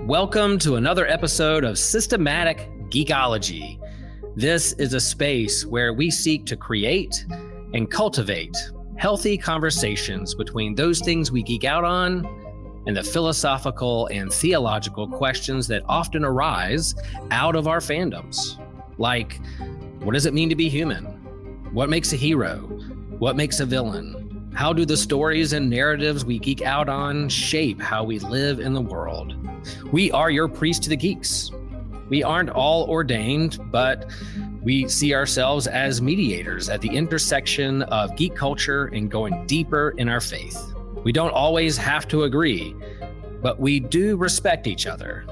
Welcome to another episode of Systematic Geekology. This is a space where we seek to create and cultivate healthy conversations between those things we geek out on and the philosophical and theological questions that often arise out of our fandoms. Like, what does it mean to be human? What makes a hero? What makes a villain? How do the stories and narratives we geek out on shape how we live in the world? We are your priest to the geeks. We aren't all ordained, but we see ourselves as mediators at the intersection of geek culture and going deeper in our faith. We don't always have to agree, but we do respect each other,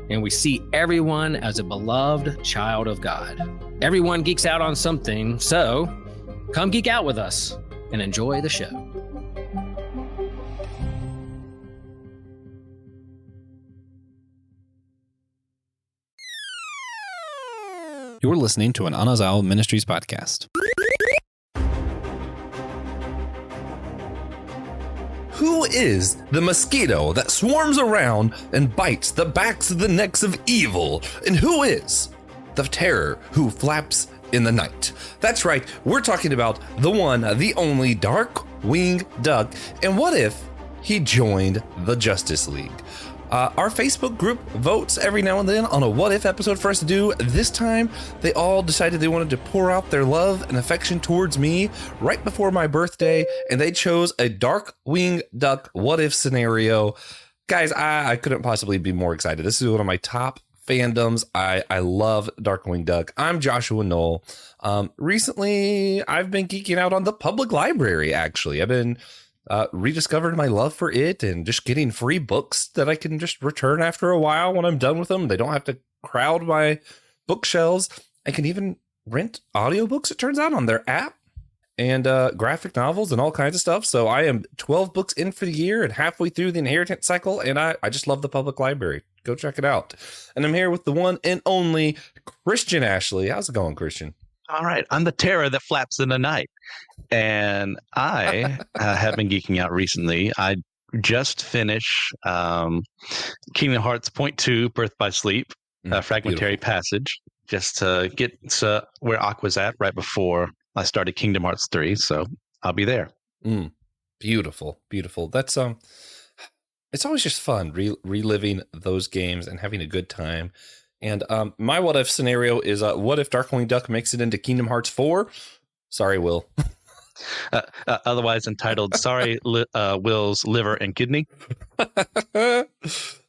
and we see everyone as a beloved child of God. Everyone geeks out on something, so come geek out with us and enjoy the show. You're listening to an Anazao Ministries podcast. Who is the mosquito that swarms around and bites the backs of the necks of evil? And who is the terror who flaps in the night? That's right, we're talking about the one, the only Darkwing Duck. And what if he joined the Justice League? Our Facebook group votes every now and then on a what if episode for us to do. This time, they all decided they wanted to pour out their love and affection towards me right before my birthday, and they chose a Darkwing Duck what if scenario. Guys, I couldn't possibly be more excited. This is one of my top fandoms. I love Darkwing Duck. I'm Joshua Knoll. Recently, I've been geeking out on the public library, actually. I've been rediscovered my love for it and just getting free books that I can just return after a while when I'm done with them. They don't have to crowd my bookshelves. I can even rent audiobooks, it turns out, on their app, and graphic novels and all kinds of stuff. So I am 12 books in for the year and halfway through the inheritance cycle, and I just love the public library. Go check it out. And I'm here with the one and only Christian Ashley. How's it going, Christian? All right. I'm the terror that flaps in the night. And I have been geeking out recently. I just finished Kingdom Hearts Point 2, Birth by Sleep, Fragmentary Passage, just to get to where Aqua's at right before I started Kingdom Hearts 3. So I'll be there. Beautiful, beautiful. That's it's always just fun reliving those games and having a good time. And my what if scenario is what if Darkwing Duck makes it into Kingdom Hearts 4? Sorry, Will. Otherwise entitled, Sorry, Will's Liver and Kidney.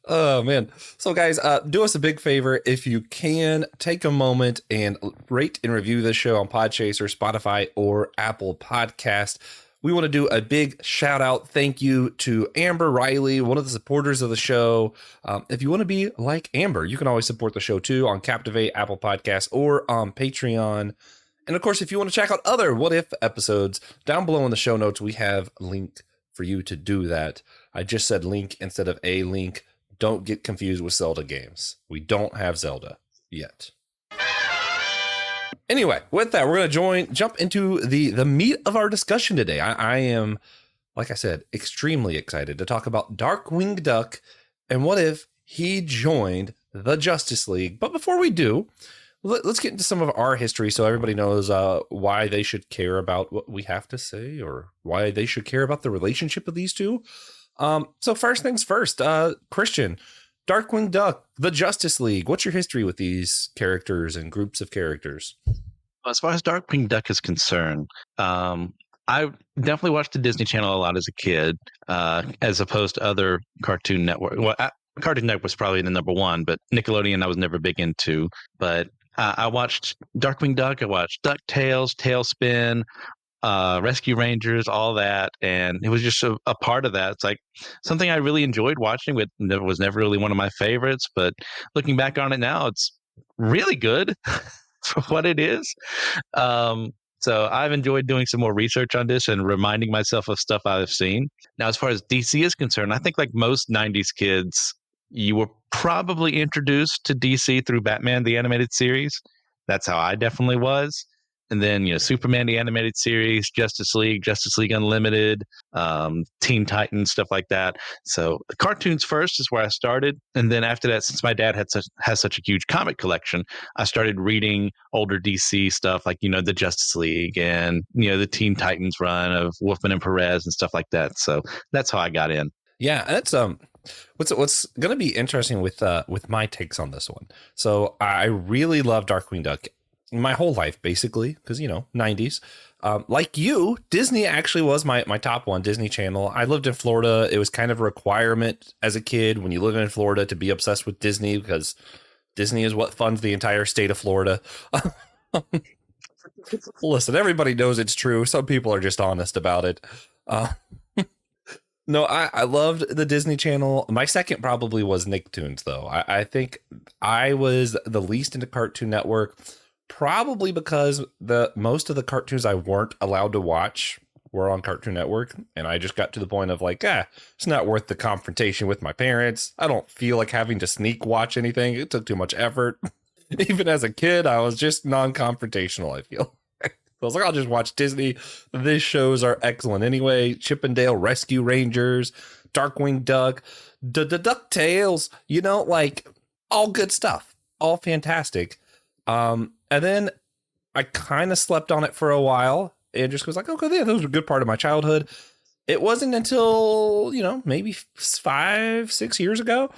Oh, man. So, guys, do us a big favor. If you can, take a moment and rate and review this show on Podchaser, Spotify, or Apple Podcast. We want to do a big shout out. Thank you to Amber Riley, one of the supporters of the show. If you want to be like Amber, you can always support the show too on Captivate, Apple Podcasts, or on Patreon. And of course, if you want to check out other What If episodes, down below in the show notes, we have a link for you to do that. I just said link instead of a link. Don't get confused with Zelda games. We don't have Zelda yet. Anyway, with that, we're going to jump into the meat of our discussion today. I am, like I said, extremely excited to talk about Darkwing Duck and what if he joined the Justice League. But before we do, let's get into some of our history so everybody knows why they should care about what we have to say or why they should care about the relationship of these two. So first things first, Christian, Darkwing Duck, the Justice League. What's your history with these characters and groups of characters? As far as Darkwing Duck is concerned, I definitely watched the Disney Channel a lot as a kid, as opposed to other Cartoon Network. Well, Cartoon Network was probably the number one, but Nickelodeon I was never big into. But I watched Darkwing Duck. I watched DuckTales, Tailspin, Rescue Rangers, all that, and it was just a part of that. It's like something I really enjoyed watching. It was never really one of my favorites, but looking back on it now, it's really good for what it is. So I've enjoyed doing some more research on this and reminding myself of stuff I've seen. Now, as far as DC is concerned, I think like most 90s kids, you were probably introduced to DC through Batman, the animated series. That's how I definitely was. and then Superman the animated series, Justice League Unlimited, Teen Titans, stuff like that. So the cartoons first is where I started, and then after that, since my dad has such a huge comic collection, I started reading older DC stuff like the Justice League and the Teen Titans run of Wolfman and Perez and stuff like that. So that's how I got in. Yeah, that's what's going to be interesting with my takes on this one. So I really love Darkwing Duck my whole life, basically, because 90s. Like you, Disney actually was my top one, Disney Channel. I lived in Florida. It was kind of a requirement as a kid when you live in Florida to be obsessed with Disney, because Disney is what funds the entire state of Florida. Listen, everybody knows it's true. Some people are just honest about it. No, I loved the Disney Channel. My second probably was Nicktoons, though. I think I was the least into Cartoon Network, probably because most of the cartoons I weren't allowed to watch were on Cartoon Network, and I just got to the point of like, it's not worth the confrontation with my parents. I don't feel like having to sneak watch anything. It took too much effort. Even as a kid, I was just non-confrontational, I feel. I was like, I'll just watch Disney. These shows are excellent anyway. Chippendale Rescue Rangers, Darkwing Duck, DuckTales, like all good stuff, all fantastic. And then I kind of slept on it for a while and just was like, okay, yeah, those were a good part of my childhood. It wasn't until, maybe 5-6 years ago,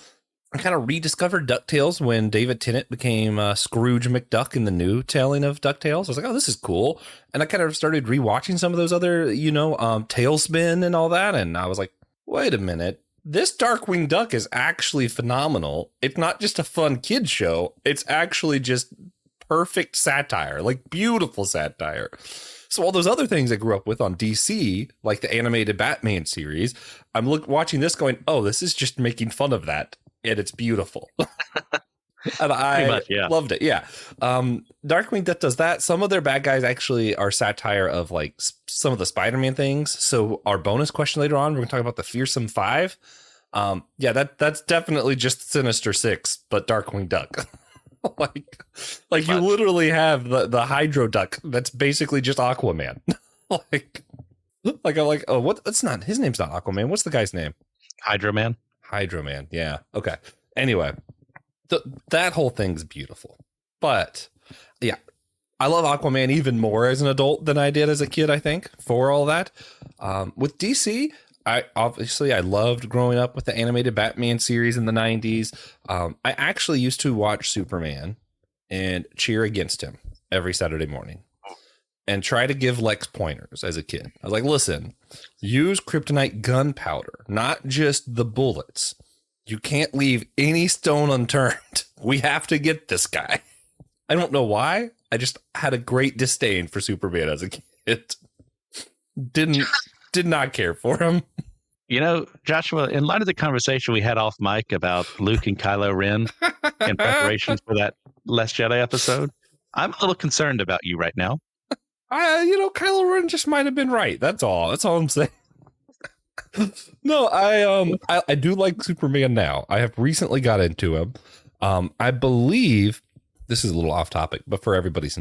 I kind of rediscovered DuckTales when David Tennant became Scrooge McDuck in the new telling of DuckTales. I was like, oh, this is cool. And I kind of started rewatching some of those other, Tailspin and all that. And I was like, wait a minute. This Darkwing Duck is actually phenomenal. It's not just a fun kid show. It's actually just perfect satire, like beautiful satire. So all those other things I grew up with on DC, like the animated Batman series, I'm watching this going, oh, this is just making fun of that. And it's beautiful. And I loved it. Yeah. Darkwing Duck does that. Some of their bad guys actually are satire of like some of the Spider-Man things. So our bonus question later on, we're going to talk about the Fearsome Five. That's definitely just Sinister Six, but Darkwing Duck. like you literally have the Hydro Duck. That's basically just Aquaman. I'm like, oh, what? It's not, his name's not Aquaman. What's the guy's name? Hydro-Man. Yeah. Okay. Anyway, that whole thing's beautiful. But yeah, I love Aquaman even more as an adult than I did as a kid, I think, for all that. With DC, I loved growing up with the animated Batman series in the 90s. I actually used to watch Superman and cheer against him every Saturday morning and try to give Lex pointers as a kid. I was like, listen, use kryptonite gunpowder, not just the bullets. You can't leave any stone unturned. We have to get this guy. I don't know why. I just had a great disdain for Superman as a kid. Did not care for him. Joshua, in light of the conversation we had off mic about Luke and Kylo Ren in preparation for that Last Jedi episode, I'm a little concerned about you right now. Kylo Ren just might have been right. That's all I'm saying. No, I do like Superman now. I have recently got into him. I believe this is a little off topic, but for everybody's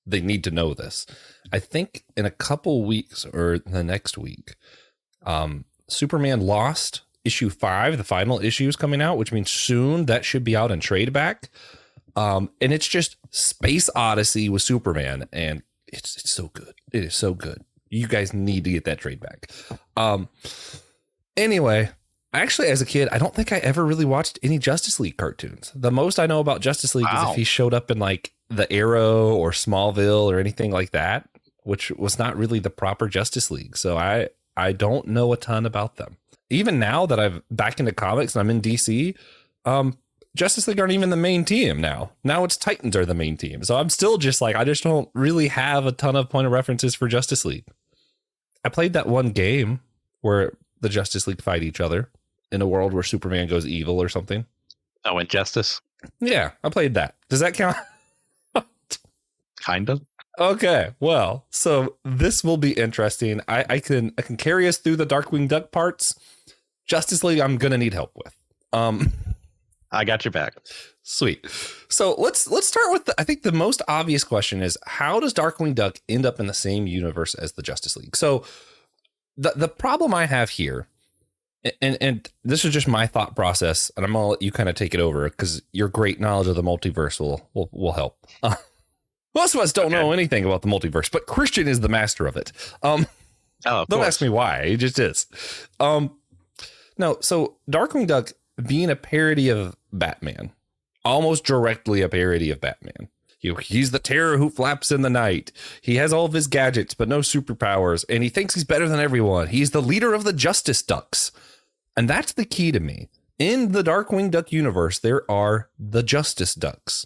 they need to know this. I think in a couple weeks or the next week, Superman Lost issue 5, the final issue is coming out, which means soon that should be out in trade back. And it's just Space Odyssey with Superman, and it's so good. It is so good. You guys need to get that trade back. Anyway, actually, as a kid, I don't think I ever really watched any Justice League cartoons. The most I know about Justice League is if he showed up in like the Arrow or Smallville or anything like that, which was not really the proper Justice League. So I don't know a ton about them. Even now that I'm back into comics and I'm in DC, Justice League aren't even the main team now. Now it's Titans are the main team. So I'm still just like, I just don't really have a ton of point of references for Justice League. I played that one game where the Justice League fight each other in a world where Superman goes evil or something. Oh, Injustice? Yeah, I played that. Does that count? Kind of. Okay, well, so this will be interesting. I can carry us through the Darkwing Duck parts. Justice League, I'm gonna need help with. I got your back. Sweet. So let's start with I think the most obvious question is, how does Darkwing Duck end up in the same universe as the Justice League? So the problem I have here, and this is just my thought process, and I'm gonna let you kind of take it over because your great knowledge of the multiverse will help. Most of us don't know anything about the multiverse, but Christian is the master of it. Don't ask me why. He just is. No, so Darkwing Duck being a parody of Batman, almost directly a parody of Batman. He's the terror who flaps in the night. He has all of his gadgets, but no superpowers, and he thinks he's better than everyone. He's the leader of the Justice Ducks. And that's the key to me. In the Darkwing Duck universe, there are the Justice Ducks,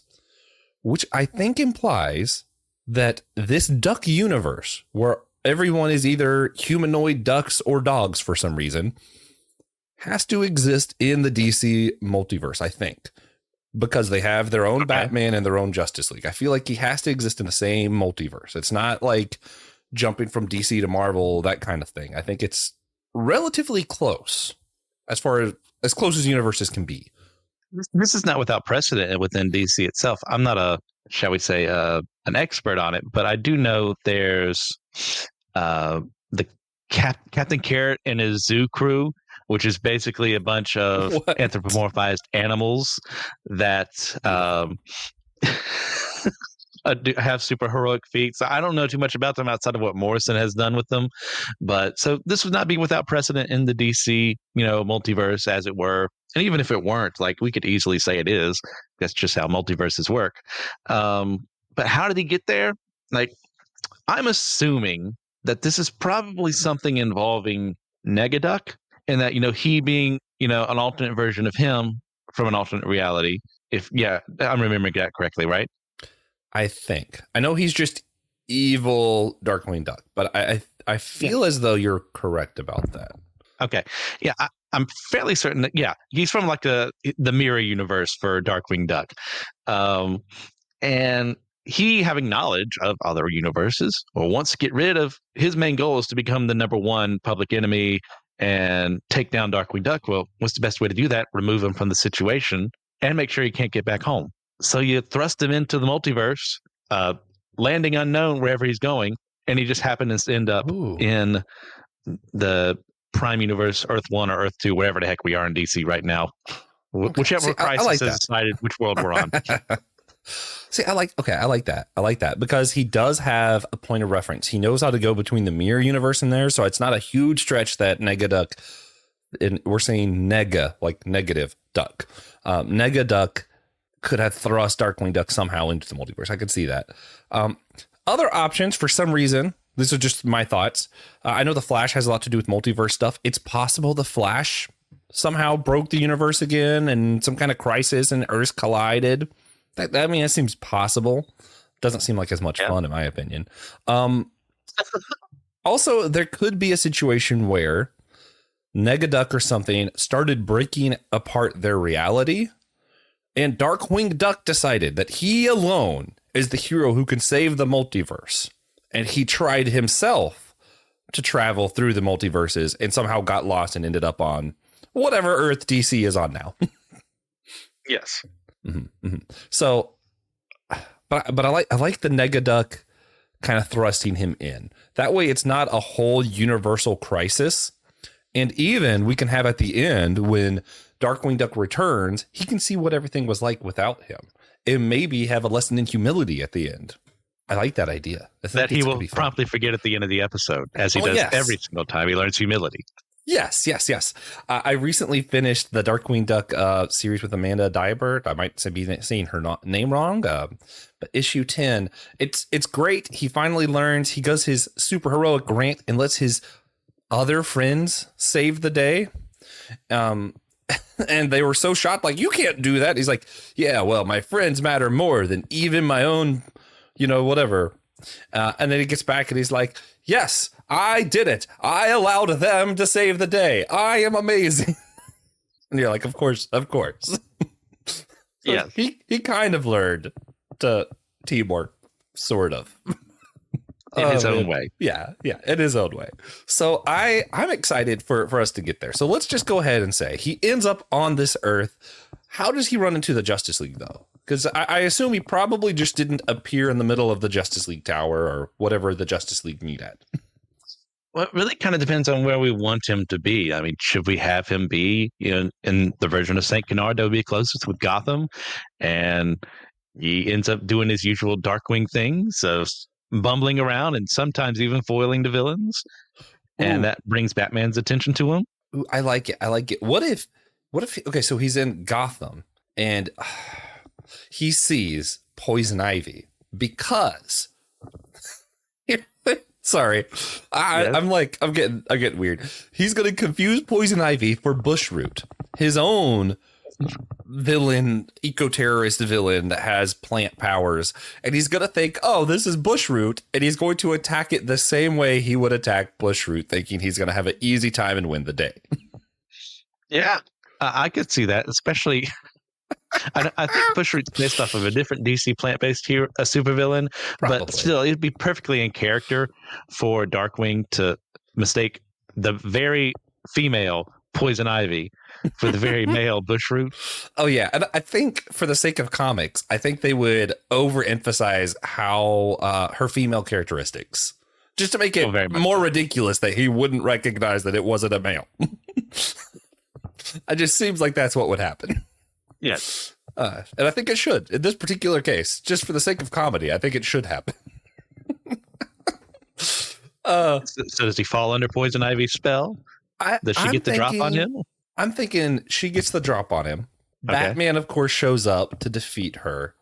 which I think implies that this duck universe, where everyone is either humanoid ducks or dogs for some reason, has to exist in the DC multiverse, I think. Because they have their own Batman and their own Justice League. I feel like he has to exist in the same multiverse. It's not like jumping from DC to Marvel, that kind of thing. I think it's relatively close, as close as universes can be. This is not without precedent within DC itself. I'm not shall we say, an expert on it, but I do know there's the Captain Carrot and his zoo crew, which is basically a bunch of anthropomorphized animals that have super heroic feats. I don't know too much about them outside of what Morrison has done with them. But so this would not be without precedent in the DC, multiverse, as it were. And even if it weren't, like, we could easily say it is. That's just how multiverses work. But how did he get there? Like, I'm assuming that this is probably something involving Negaduck. And that, he being, an alternate version of him from an alternate reality. I'm remembering that correctly, right? I think. I know he's just evil Darkwing Duck, but I feel as though you're correct about that. Okay. Yeah, I'm fairly certain that, he's from like the mirror universe for Darkwing Duck. And he, having knowledge of other universes, wants to get rid of, his main goal is to become the number one public enemy and take down Darkwing Duck. Well, what's the best way to do that? Remove him from the situation and make sure he can't get back home. So you thrust him into the multiverse, landing unknown wherever he's going, and he just happens to end up in the Prime Universe, Earth 1 or Earth 2, wherever the heck we are in DC right now. Whichever crisis has decided which world we're on. See, I like that. I like that because he does have a point of reference. He knows how to go between the mirror universe and there. So it's not a huge stretch that Negaduck, and we're saying nega, like negative duck. Negaduck could have thrust Darkwing Duck somehow into the multiverse. I could see that. Other options, for some reason, these are just my thoughts. I know the Flash has a lot to do with multiverse stuff. It's possible the Flash somehow broke the universe again and some kind of crisis and Earths collided. That seems possible. Doesn't seem like as much fun, in my opinion. Also, there could be a situation where Negaduck or something started breaking apart their reality, and Darkwing Duck decided that he alone is the hero who can save the multiverse. And he tried himself to travel through the multiverses and somehow got lost and ended up on whatever Earth DC is on now. Yes. Mm-hmm, mm-hmm. So, but I like the Negaduck kind of thrusting him in. That way, it's not a whole universal crisis. And even we can have at the end when Darkwing Duck returns, he can see what everything was like without him, and maybe have a lesson in humility at the end. I like that idea. That he will promptly forget at the end of the episode, as he does every single time he learns humility. Yes. I recently finished the Darkwing Duck series with Amanda Dybert. I might be saying her name wrong, but issue 10. It's great. He finally learns. He goes his super heroic rant and lets his other friends save the day. And they were so shocked, like, you can't do that. He's like, yeah, well, my friends matter more than even my own, whatever. And then he gets back and he's like, yes, I did it. I allowed them to save the day. I am amazing. And you're like, of course. So yeah. He kind of learned to teamwork, sort of. In his own way. Yeah, in his own way. So I'm excited for us to get there. So let's just go ahead and say he ends up on this Earth. How does he run into the Justice League, though? Because I assume he probably just didn't appear in the middle of the Justice League Tower or whatever the Justice League meet at. Well, it really kind of depends on where we want him to be. I mean, should we have him be, in the version of St. Canard that would be closest with Gotham? And he ends up doing his usual Darkwing things of bumbling around and sometimes even foiling the villains. And that brings Batman's attention to him. Ooh, I like it. What if, okay, so he's in Gotham and he sees Poison Ivy because sorry, I'm getting weird. He's going to confuse Poison Ivy for Bushroot, his own villain, eco-terrorist villain that has plant powers, and he's going to think, oh, this is Bushroot, and he's going to attack it the same way he would attack Bushroot, thinking he's going to have an easy time and win the day. Yeah, I could see that, especially. I think Bushroot's based off of a different DC plant-based hero, a supervillain, but still, it'd be perfectly in character for Darkwing to mistake the very female Poison Ivy for the very male Bushroot. Oh yeah, and I think for the sake of comics, I think they would overemphasize how her female characteristics, just to make it more ridiculous that he wouldn't recognize that it wasn't a male. It just seems like that's what would happen. Yes. And I think it should in this particular case, just for the sake of comedy. I think it should happen. So does he fall under Poison Ivy's spell? Does she get the drop on him? I'm thinking she gets the drop on him. Okay. Batman, of course, shows up to defeat her.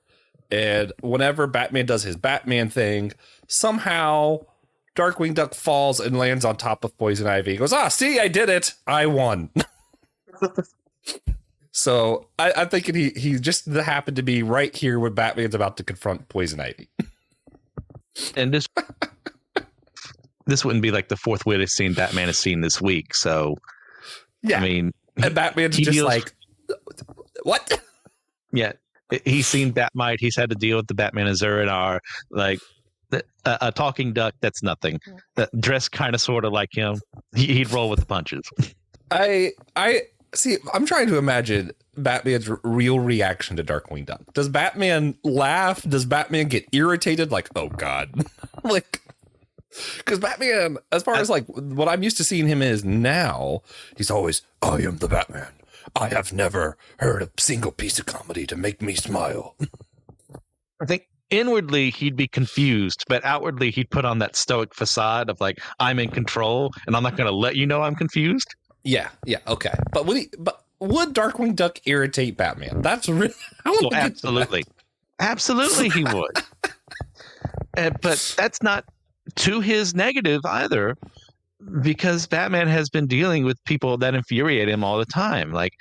And whenever Batman does his Batman thing, somehow Darkwing Duck falls and lands on top of Poison Ivy. He goes, see, I did it. I won. So I'm thinking he just happened to be right here when Batman's about to confront Poison Ivy. And this wouldn't be like the fourth weirdest scene Batman has seen this week. So, yeah, I mean, and Batman's just like, what? Yeah, he's seen Batmite. He's had to deal with the Batman and Zur-En-Arrh, like a talking duck. That's nothing. That dressed kind of sort of like him. He'd roll with the punches. I see. I'm trying to imagine Batman's real reaction to Darkwing Duck. Does Batman laugh? Does Batman get irritated? Like, oh God, like. Because Batman, as far as like what I'm used to seeing him is now, he's always, I am the Batman. I have never heard a single piece of comedy to make me smile. I think inwardly he'd be confused, but outwardly he'd put on that stoic facade of like, I'm in control and I'm not going to let you know I'm confused. Yeah, okay. But would Darkwing Duck irritate Batman? That's really absolutely. Absolutely he would. But that's not to his negative either, because Batman has been dealing with people that infuriate him all the time. Like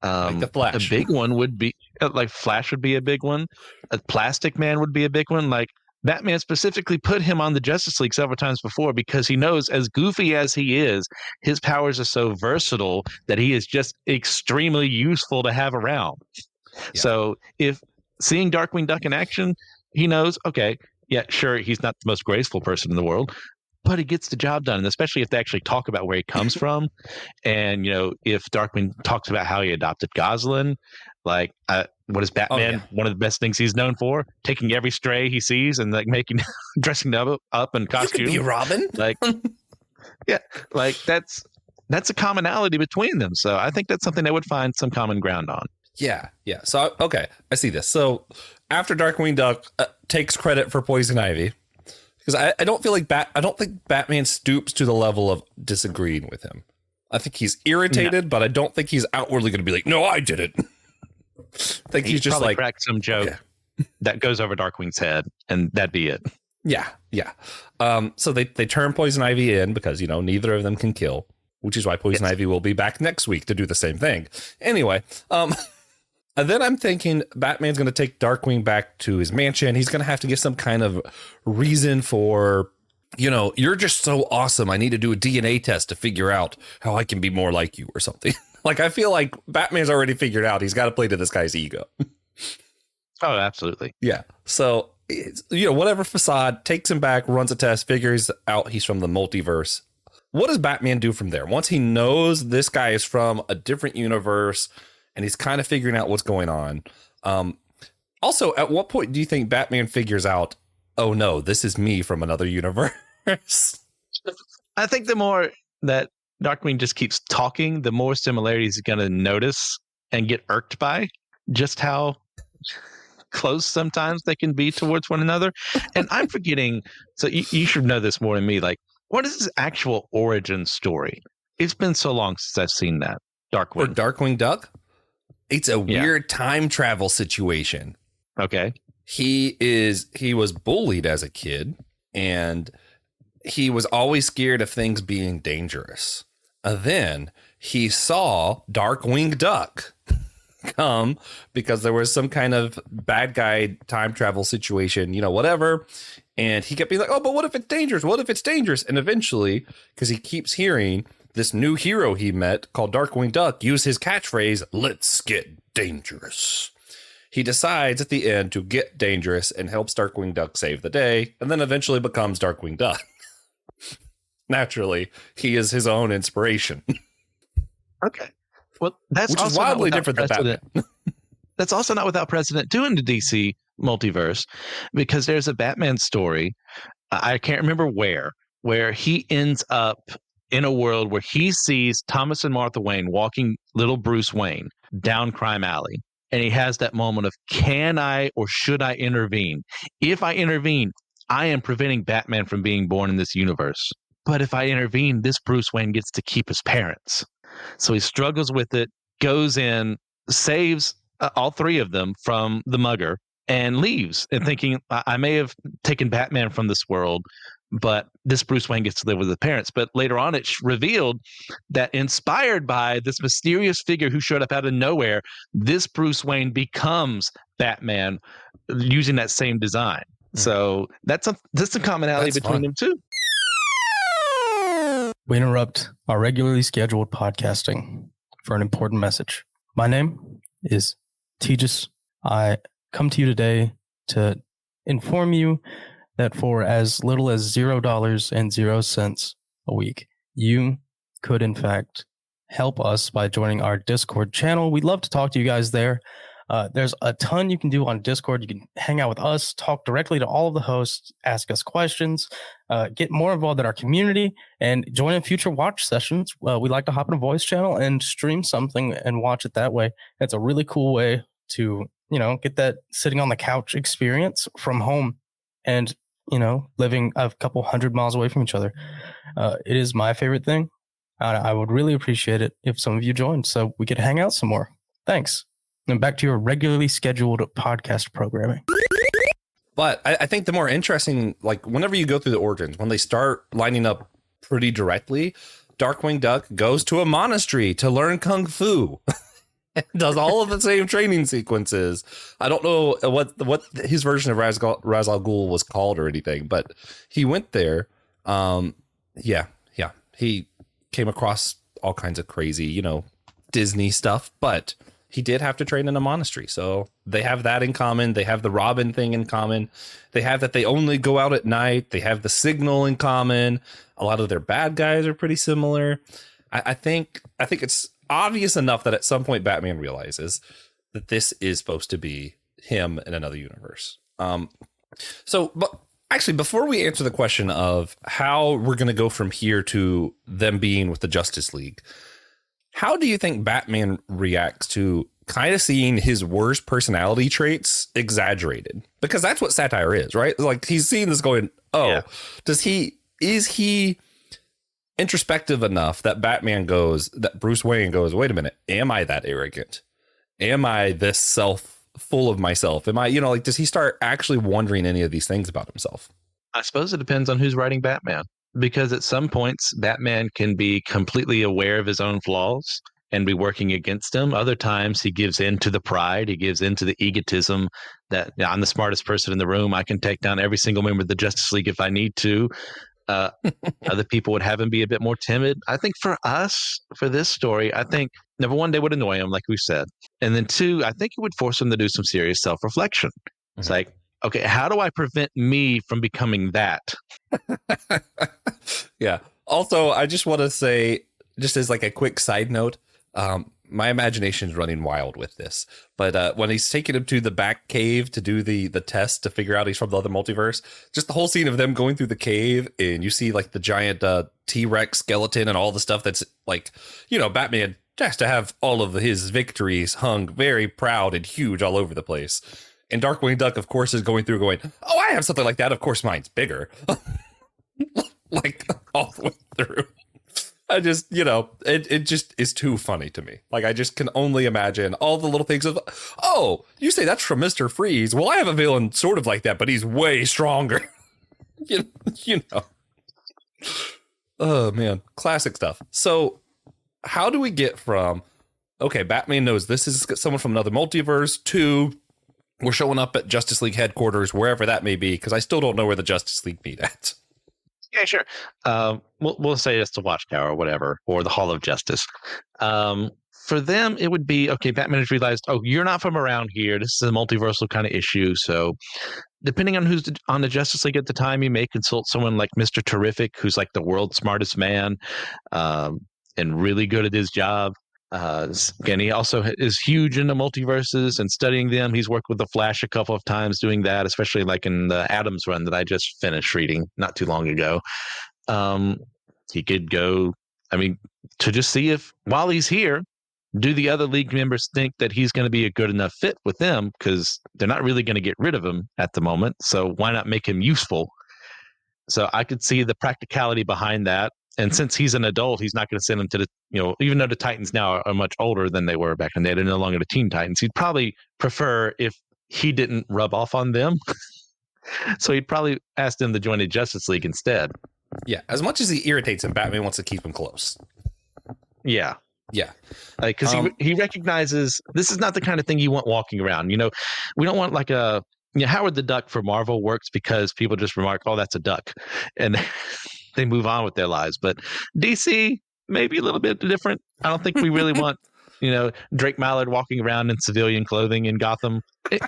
the Flash. A big one would be like Flash would be a big one. A Plastic Man would be a big one. Like Batman specifically put him on the Justice League several times before because he knows, as goofy as he is, his powers are so versatile that he is just extremely useful to have around. Yeah. So if seeing Darkwing Duck in action, he knows, okay, yeah, sure, he's not the most graceful person in the world, but he gets the job done, and especially if they actually talk about where he comes from. And, if Darkwing talks about how he adopted Gosalyn, like, what is Batman? One of the best things he's known for? Taking every stray he sees and, like, dressing them up in costume. You could be Robin. Like, yeah, like, that's a commonality between them. So I think that's something they would find some common ground on. Yeah. So, okay, I see this. So after Darkwing Duck takes credit for Poison Ivy, because I don't feel like I don't think Batman stoops to the level of disagreeing with him. I think he's irritated, but I don't think he's outwardly going to be like, no, I did it. I think he's just like crack some joke that goes over Darkwing's head, and that'd be it. Yeah. So they turn Poison Ivy in because, neither of them can kill, which is why Poison Ivy will be back next week to do the same thing. Anyway, and then I'm thinking Batman's going to take Darkwing back to his mansion. He's going to have to give some kind of reason for, you're just so awesome. I need to do a DNA test to figure out how I can be more like you or something. Like, I feel like Batman's already figured out he's got to play to this guy's ego. Oh, absolutely. Yeah. So, whatever facade, takes him back, runs a test, figures out he's from the multiverse. What does Batman do from there? Once he knows this guy is from a different universe and he's kind of figuring out what's going on. Also, at what point do you think Batman figures out, oh no, this is me from another universe? I think the more that Darkwing just keeps talking, the more similarities he's going to notice and get irked by just how close sometimes they can be towards one another. And I'm forgetting, so you should know this more than me, like, what is his actual origin story? It's been so long since I've seen that. For Darkwing. Darkwing Duck, it's a weird time travel situation. Okay. He was bullied as a kid, and he was always scared of things being dangerous. Then he saw Darkwing Duck come because there was some kind of bad guy time travel situation, whatever. And he kept being like, oh, but what if it's dangerous? What if it's dangerous? And eventually, because he keeps hearing this new hero he met called Darkwing Duck use his catchphrase, let's get dangerous. He decides at the end to get dangerous and helps Darkwing Duck save the day, and then eventually becomes Darkwing Duck. Naturally, he is his own inspiration. Okay. Well, that's which is wildly different than Batman. That's also not without precedent too in the DC multiverse, because there's a Batman story, I can't remember where he ends up in a world where he sees Thomas and Martha Wayne walking little Bruce Wayne down crime alley. And he has that moment of, can I or should I intervene? If I intervene, I am preventing Batman from being born in this universe. But if I intervene, this Bruce Wayne gets to keep his parents. So he struggles with it, goes in, saves all three of them from the mugger, and leaves, and thinking, I may have taken Batman from this world, but this Bruce Wayne gets to live with his parents. But later on, it's revealed that inspired by this mysterious figure who showed up out of nowhere, this Bruce Wayne becomes Batman using that same design. So that's a commonality between them too. We interrupt our regularly scheduled podcasting for an important message. My name is Tejas. I come to you today to inform you that for as little as $0.00 a week, you could in fact help us by joining our Discord channel. We'd love to talk to you guys there. There's a ton you can do on Discord. You can hang out with us, talk directly to all of the hosts, ask us questions, get more involved in our community, and join in future watch sessions. We like to hop in a voice channel and stream something and watch it that way. It's a really cool way to, get that sitting on the couch experience from home and, living a couple 100 miles away from each other. It is my favorite thing. I would really appreciate it if some of you joined so we could hang out some more. Thanks. And back to your regularly scheduled podcast programming. But I think the more interesting, like whenever you go through the origins, when they start lining up pretty directly, Darkwing Duck goes to a monastery to learn Kung Fu. Does all of the same training sequences. I don't know what his version of Ra's al Ghul was called or anything, but he went there. He came across all kinds of crazy, Disney stuff, but he did have to train in a monastery. So they have that in common. They have the Robin thing in common. They have that they only go out at night. They have the signal in common. A lot of their bad guys are pretty similar. I think it's obvious enough that at some point Batman realizes that this is supposed to be him in another universe. But actually, before we answer the question of how we're going to go from here to them being with the Justice League, how do you think Batman reacts to kind of seeing his worst personality traits exaggerated? Because that's what satire is, right? Like he's seeing this going, is he introspective enough that that Bruce Wayne goes, wait a minute, am I that arrogant? Am I this full of myself? Am I, does he start actually wondering any of these things about himself? I suppose it depends on who's writing Batman. Because at some points, Batman can be completely aware of his own flaws and be working against him. Other times, he gives in to the pride. He gives in to the egotism that I'm the smartest person in the room. I can take down every single member of the Justice League if I need to. Other people would have him be a bit more timid. I think for us, for this story, I think, number one, they would annoy him, like we said. And then two, I think it would force him to do some serious self-reflection. Mm-hmm. It's like, okay, how do I prevent me from becoming that? Yeah. Also, I just want to say, just as like a quick side note, my imagination is running wild with this. But when he's taking him to the back cave to do the test to figure out he's from the other multiverse, just the whole scene of them going through the cave, and you see like the giant T-Rex skeleton and all the stuff that's like, you know, Batman has to have all of his victories hung very proud and huge all over the place. And Darkwing Duck, of course, is going through going, oh, I have something like that. Of course, mine's bigger. Like all the way through. I just, you know, it just is too funny to me. Like, I just can only imagine all the little things of, oh, you say that's from Mr. Freeze. Well, I have a villain sort of like that, but he's way stronger. you know. Oh, man. Classic stuff. So how do we get from, okay, Batman knows this is someone from another multiverse, to we're showing up at Justice League headquarters, wherever that may be, because I still don't know where the Justice League meet at. Yeah, sure. We'll say it's the Watchtower or whatever, or the Hall of Justice. For them, it would be, okay, Batman has realized, oh, you're not from around here. This is a multiversal kind of issue. So depending on who's on the Justice League at the time, you may consult someone like Mr. Terrific, who's like the world's smartest man, and really good at his job. Again, he also is huge into multiverses and studying them. He's worked with the Flash a couple of times doing that, especially like in the Adams run that I just finished reading not too long ago. He could go, I mean, to just see if while he's here, do the other League members think that he's going to be a good enough fit with them? Because they're not really going to get rid of him at the moment. So why not make him useful? So I could see the practicality behind that. And since he's an adult, he's not going to send him to the, you know, even though the Titans now are much older than they were back in the day, they're no longer the Teen Titans. He'd probably prefer if he didn't rub off on them. So he'd probably ask them to join the Justice League instead. Yeah. As much as he irritates him, Batman wants to keep him close. Yeah. Yeah. Because he recognizes this is not the kind of thing you want walking around. You know, we don't want like a, you know, Howard the Duck for Marvel works because people just remark, oh, that's a duck. And they move on with their lives. But DC, maybe a little bit different. I don't think we really want, you know, Drake Mallard walking around in civilian clothing in Gotham.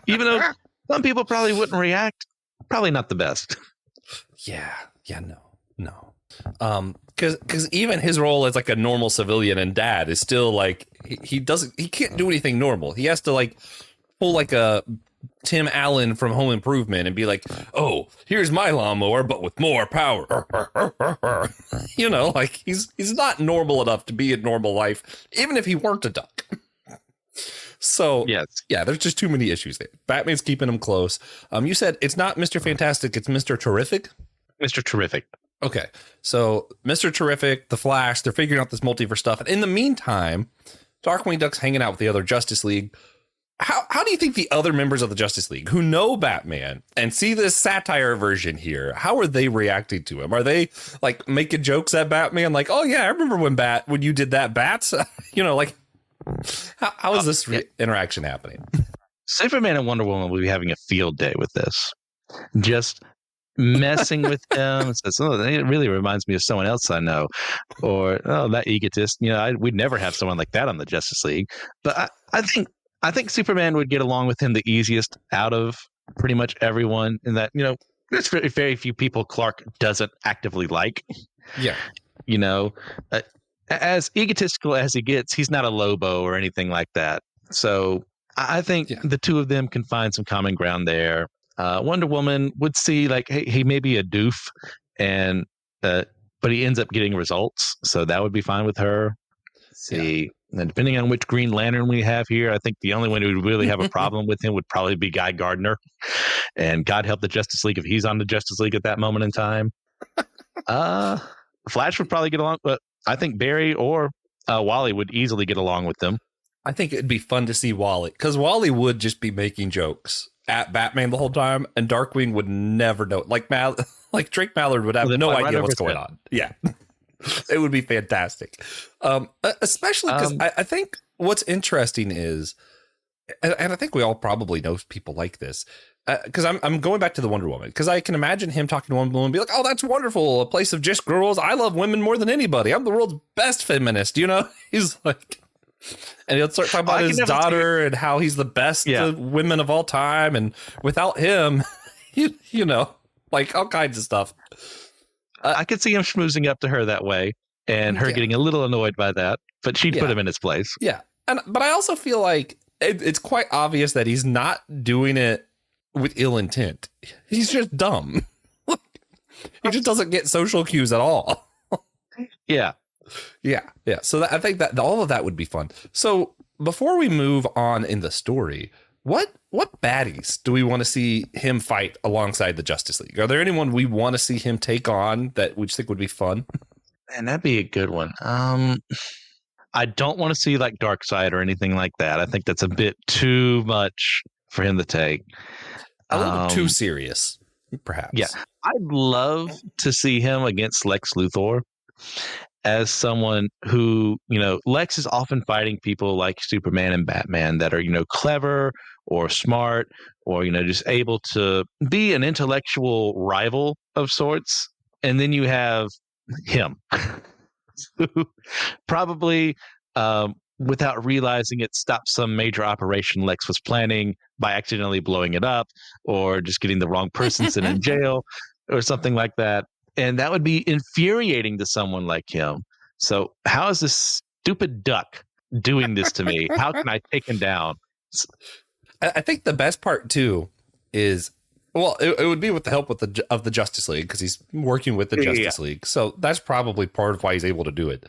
Even though some people probably wouldn't react, probably not the best. Yeah. No. Because even his role as like a normal civilian and dad is still like, he can't do anything normal. He has to like pull like a Tim Allen from Home Improvement and be like, oh, here's my lawnmower, but with more power. You know, like he's not normal enough to be a normal life, even if he weren't a duck. So yes. Yeah, there's just too many issues there. Batman's keeping him close. You said it's not Mr. Fantastic, it's Mr. Terrific. Mr. Terrific. Okay, so Mr. Terrific, the Flash, they're figuring out this multiverse stuff. And in the meantime, Darkwing Duck's hanging out with the other Justice League. How do you think the other members of the Justice League who know Batman and see this satire version here, how are they reacting to him? Are they like making jokes at Batman? Like, oh yeah, I remember when you did that, Bats. You know, like how is this interaction happening? Superman and Wonder Woman will be having a field day with this. Just messing with them. It says, oh, it really reminds me of someone else I know. Or, oh, that egotist. You know, we'd never have someone like that on the Justice League. But I think Superman would get along with him the easiest out of pretty much everyone, in that, you know, there's very, very few people Clark doesn't actively like. Yeah. You know, as egotistical as he gets, he's not a Lobo or anything like that. So I think the two of them can find some common ground there. Wonder Woman would see like, hey, he may be a doof, and but he ends up getting results, so that would be fine with her. See, and depending on which Green Lantern we have here, I think the only one who would really have a problem with him would probably be Guy Gardner, and God help the Justice League if he's on the Justice League at that moment in time. Flash would probably get along, but I think Barry or Wally would easily get along with them. I think it'd be fun to see Wally, because Wally would just be making jokes at Batman the whole time, and Darkwing would never know. Like Drake Mallard would have no idea what's going on. Yeah. It would be fantastic. Especially because I think what's interesting is, and I think we all probably know people like this, because I'm going back to the Wonder Woman, because I can imagine him talking to Wonder Woman and be like, oh, that's wonderful. A place of just girls. I love women more than anybody. I'm the world's best feminist. You know, he's like, and he'll start talking about his daughter and how he's the best women of all time. And without him, you know, like all kinds of stuff. I could see him schmoozing up to her that way, and her getting a little annoyed by that, but she'd put him in his place. Yeah. But I also feel like it's quite obvious that he's not doing it with ill intent. He's just dumb. He just doesn't get social cues at all. Yeah. Yeah. So I think that all of that would be fun. So before we move on in the story, what baddies do we want to see him fight alongside the Justice League? Are there anyone we want to see him take on that we just think would be fun? And that'd be a good one. I don't want to see like Darkseid or anything like that. I think that's a bit too much for him to take. A little bit too serious, perhaps. Yeah. I'd love to see him against Lex Luthor as someone who, Lex is often fighting people like Superman and Batman that are, clever or smart or, just able to be an intellectual rival of sorts. And then you have him who probably, without realizing it, stopped some major operation Lex was planning by accidentally blowing it up or just getting the wrong person sent in jail or something like that. And that would be infuriating to someone like him. So how is this stupid duck doing this to me? How can I take him down? I think the best part too is, well, it would be with the help of the Justice League, because he's working with the Justice League. So that's probably part of why he's able to do it.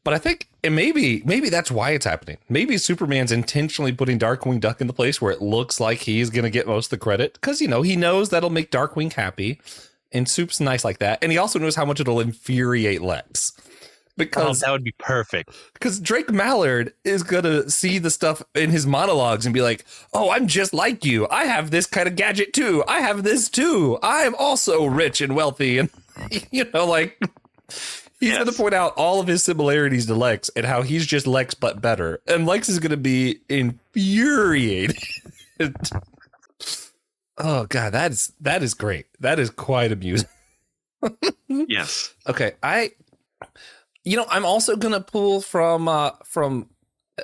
But I think maybe that's why it's happening. Maybe Superman's intentionally putting Darkwing Duck in the place where it looks like he's going to get most of the credit, because, he knows that'll make Darkwing happy. And Soup's nice like that. And he also knows how much it'll infuriate Lex. Because that would be perfect. Because Drake Mallard is going to see the stuff in his monologues and be like, oh, I'm just like you. I have this kind of gadget too. I have this too. I'm also rich and wealthy. And, he's going to point out all of his similarities to Lex and how he's just Lex, but better. And Lex is going to be infuriated. Oh, God, that is great. That is quite amusing. Yes. Okay, I'm also gonna pull from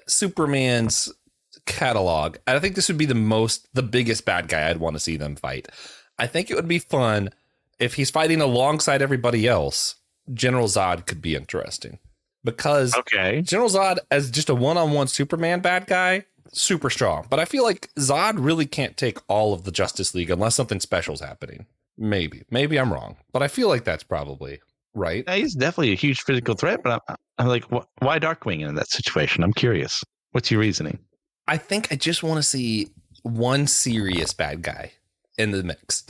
Superman's catalog. I think this would be the biggest bad guy I'd want to see them fight. I think it would be fun if he's fighting alongside everybody else. General Zod could be interesting, because General Zod as just a one-on-one Superman bad guy, super strong. But I feel like Zod really can't take all of the Justice League unless something special's happening. Maybe I'm wrong, but I feel like that's probably right. Yeah, he's definitely a huge physical threat, but I'm like, why Darkwing in that situation? I'm curious. What's your reasoning? I think I just want to see one serious bad guy in the mix.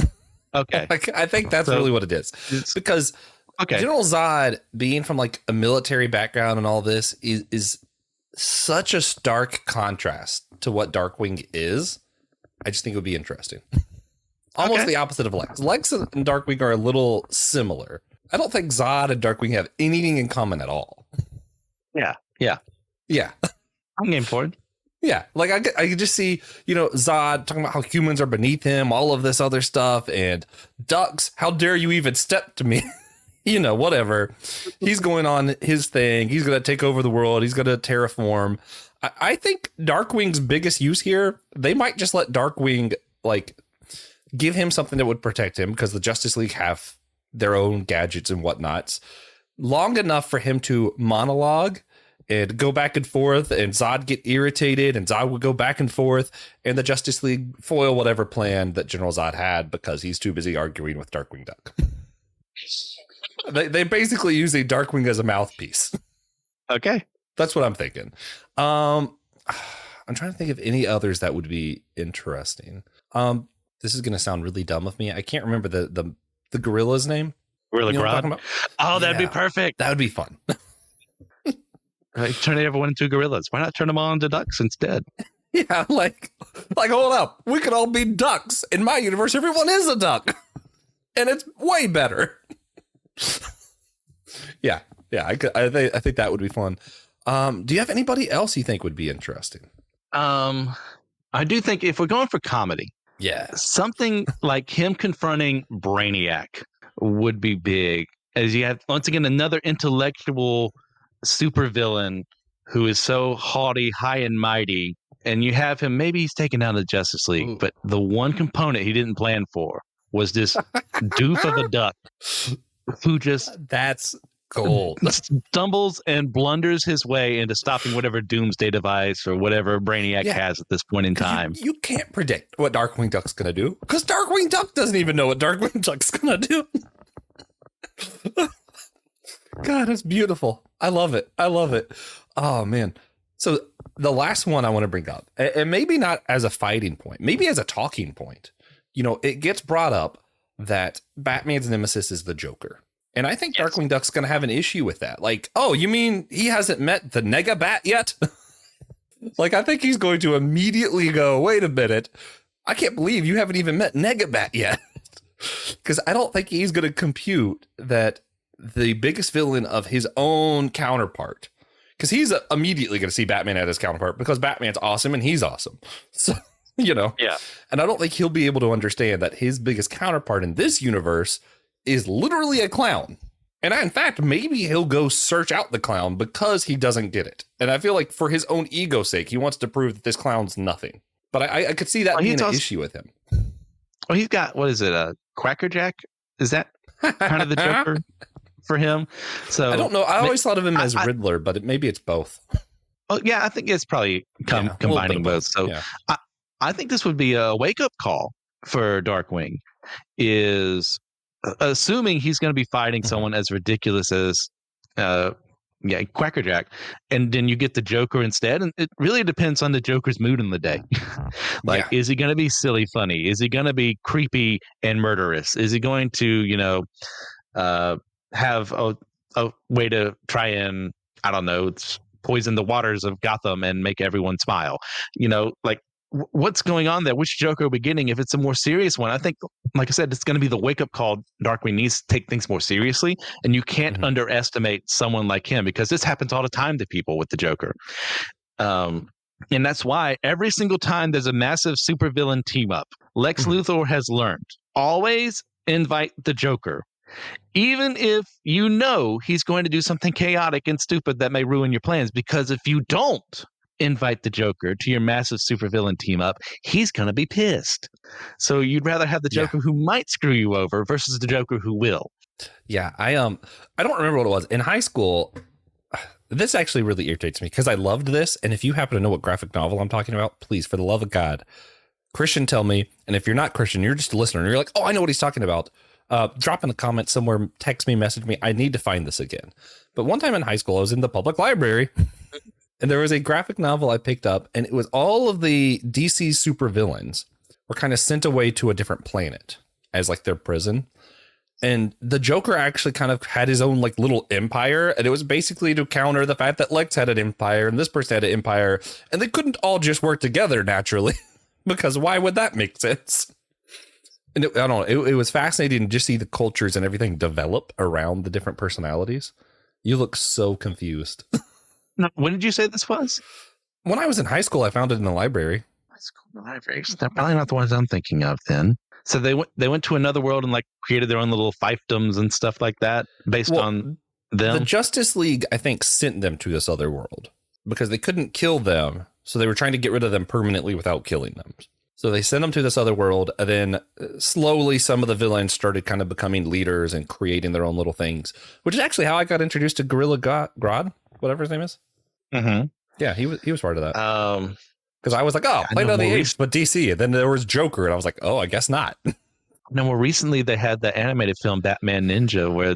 Okay. I think that's really what it is. Because General Zod, being from like a military background and all this, is such a stark contrast to what Darkwing is. I just think it would be interesting. Almost the opposite of Lex. Lex and Darkwing are a little similar. I don't think Zod and Darkwing have anything in common at all. Yeah. I'm game for it. Yeah, like I could just see, Zod talking about how humans are beneath him, all of this other stuff, and ducks, how dare you even step to me? Whatever. He's going on his thing. He's going to take over the world. He's going to terraform. I think Darkwing's biggest use here, they might just let Darkwing, give him something that would protect him, because the Justice League have their own gadgets and whatnots, long enough for him to monologue and go back and forth, and Zod get irritated, and Zod would go back and forth, and the Justice League foil whatever plan that General Zod had because he's too busy arguing with Darkwing Duck. They basically using Darkwing as a mouthpiece. Okay. That's what I'm thinking. I'm trying to think of any others that would be interesting. This is going to sound really dumb of me. I can't remember the gorilla's name. Gorilla Grodd? Oh, that'd be perfect. That would be fun. Turn everyone into gorillas. Why not turn them all into ducks instead? Yeah, like hold up. We could all be ducks. In my universe, everyone is a duck. And it's way better. Yeah. I think that would be fun. Do you have anybody else you think would be interesting? I do think if we're going for comedy, something like him confronting Brainiac would be big, as you have once again another intellectual supervillain who is so haughty, high and mighty, and you have him, maybe he's taken down the Justice League, but the one component he didn't plan for was this doof of a duck who just that's gold. stumbles and blunders his way into stopping whatever doomsday device or whatever Brainiac has at this point in time. You can't predict what Darkwing Duck's going to do because Darkwing Duck doesn't even know what Darkwing Duck's going to do. God, it's beautiful. I love it. Oh, man. So the last one I want to bring up, and maybe not as a fighting point, maybe as a talking point, it gets brought up that Batman's nemesis is the Joker. And I think Darkwing Duck's going to have an issue with that. Like, oh, you mean he hasn't met the Nega Bat yet? Like, I think he's going to immediately go, wait a minute. I can't believe you haven't even met Nega Bat yet. Because I don't think he's going to compute that the biggest villain of his own counterpart, because he's immediately going to see Batman as his counterpart because Batman's awesome and he's awesome. So, Yeah. And I don't think he'll be able to understand that his biggest counterpart in this universe is literally a clown. And in fact, maybe he'll go search out the clown because he doesn't get it. And I feel like for his own ego's sake, he wants to prove that this clown's nothing. But I could see that being an issue with him. Oh, he's got, what is it, a Quacker Jack? Is that kind of the Joker for him? So I don't know. I always thought of him as Riddler, but maybe it's both. Oh, yeah, I think it's probably combining both. So I think this would be a wake-up call for Darkwing, is assuming he's going to be fighting someone as ridiculous as Quacker Jack, and then you get the Joker instead, and it really depends on the Joker's mood in the day. Is he going to be silly funny? Is he going to be creepy and murderous? Is he going to have a way to try and, I don't know, poison the waters of Gotham and make everyone smile? What's going on there? Which Joker are we getting? If it's a more serious one, I think, like I said, it's going to be the wake-up call. Darkwing needs to take things more seriously, and you can't underestimate someone like him, because this happens all the time to people with the Joker. And that's why every single time there's a massive supervillain team-up, Lex Luthor has learned, always invite the Joker. Even if you know he's going to do something chaotic and stupid that may ruin your plans, because if you don't invite the Joker to your massive supervillain team up, he's going to be pissed. So you'd rather have the Joker who might screw you over versus the Joker who will. Yeah, I don't remember what it was. In high school, this actually really irritates me because I loved this. And if you happen to know what graphic novel I'm talking about, please, for the love of God, Christian, tell me. And if you're not Christian, you're just a listener and you're like, oh, I know what he's talking about. Drop in the comments somewhere, text me, message me. I need to find this again. But one time in high school, I was in the public library. And there was a graphic novel I picked up, and it was all of the DC supervillains were kind of sent away to a different planet as like their prison. And the Joker actually kind of had his own like little empire. And it was basically to counter the fact that Lex had an empire and this person had an empire. And they couldn't all just work together naturally, because why would that make sense? And I don't know. It was fascinating to just see the cultures and everything develop around the different personalities. You look so confused. No, when did you say this was? When I was in high school, I found it in the library. High school libraries? They're probably not the ones I'm thinking of then. So they went to another world and like created their own little fiefdoms and stuff like that based on them. The Justice League, I think, sent them to this other world because they couldn't kill them. So they were trying to get rid of them permanently without killing them. So they sent them to this other world. And then slowly some of the villains started kind of becoming leaders and creating their own little things, which is actually how I got introduced to Gorilla Grodd, whatever his name is. Mm-hmm. Yeah, he was part of that. Because I was like, oh, Planet of the Apes, but DC. And then there was Joker, and I was like, oh, I guess not. Now, more recently, they had the animated film Batman Ninja, where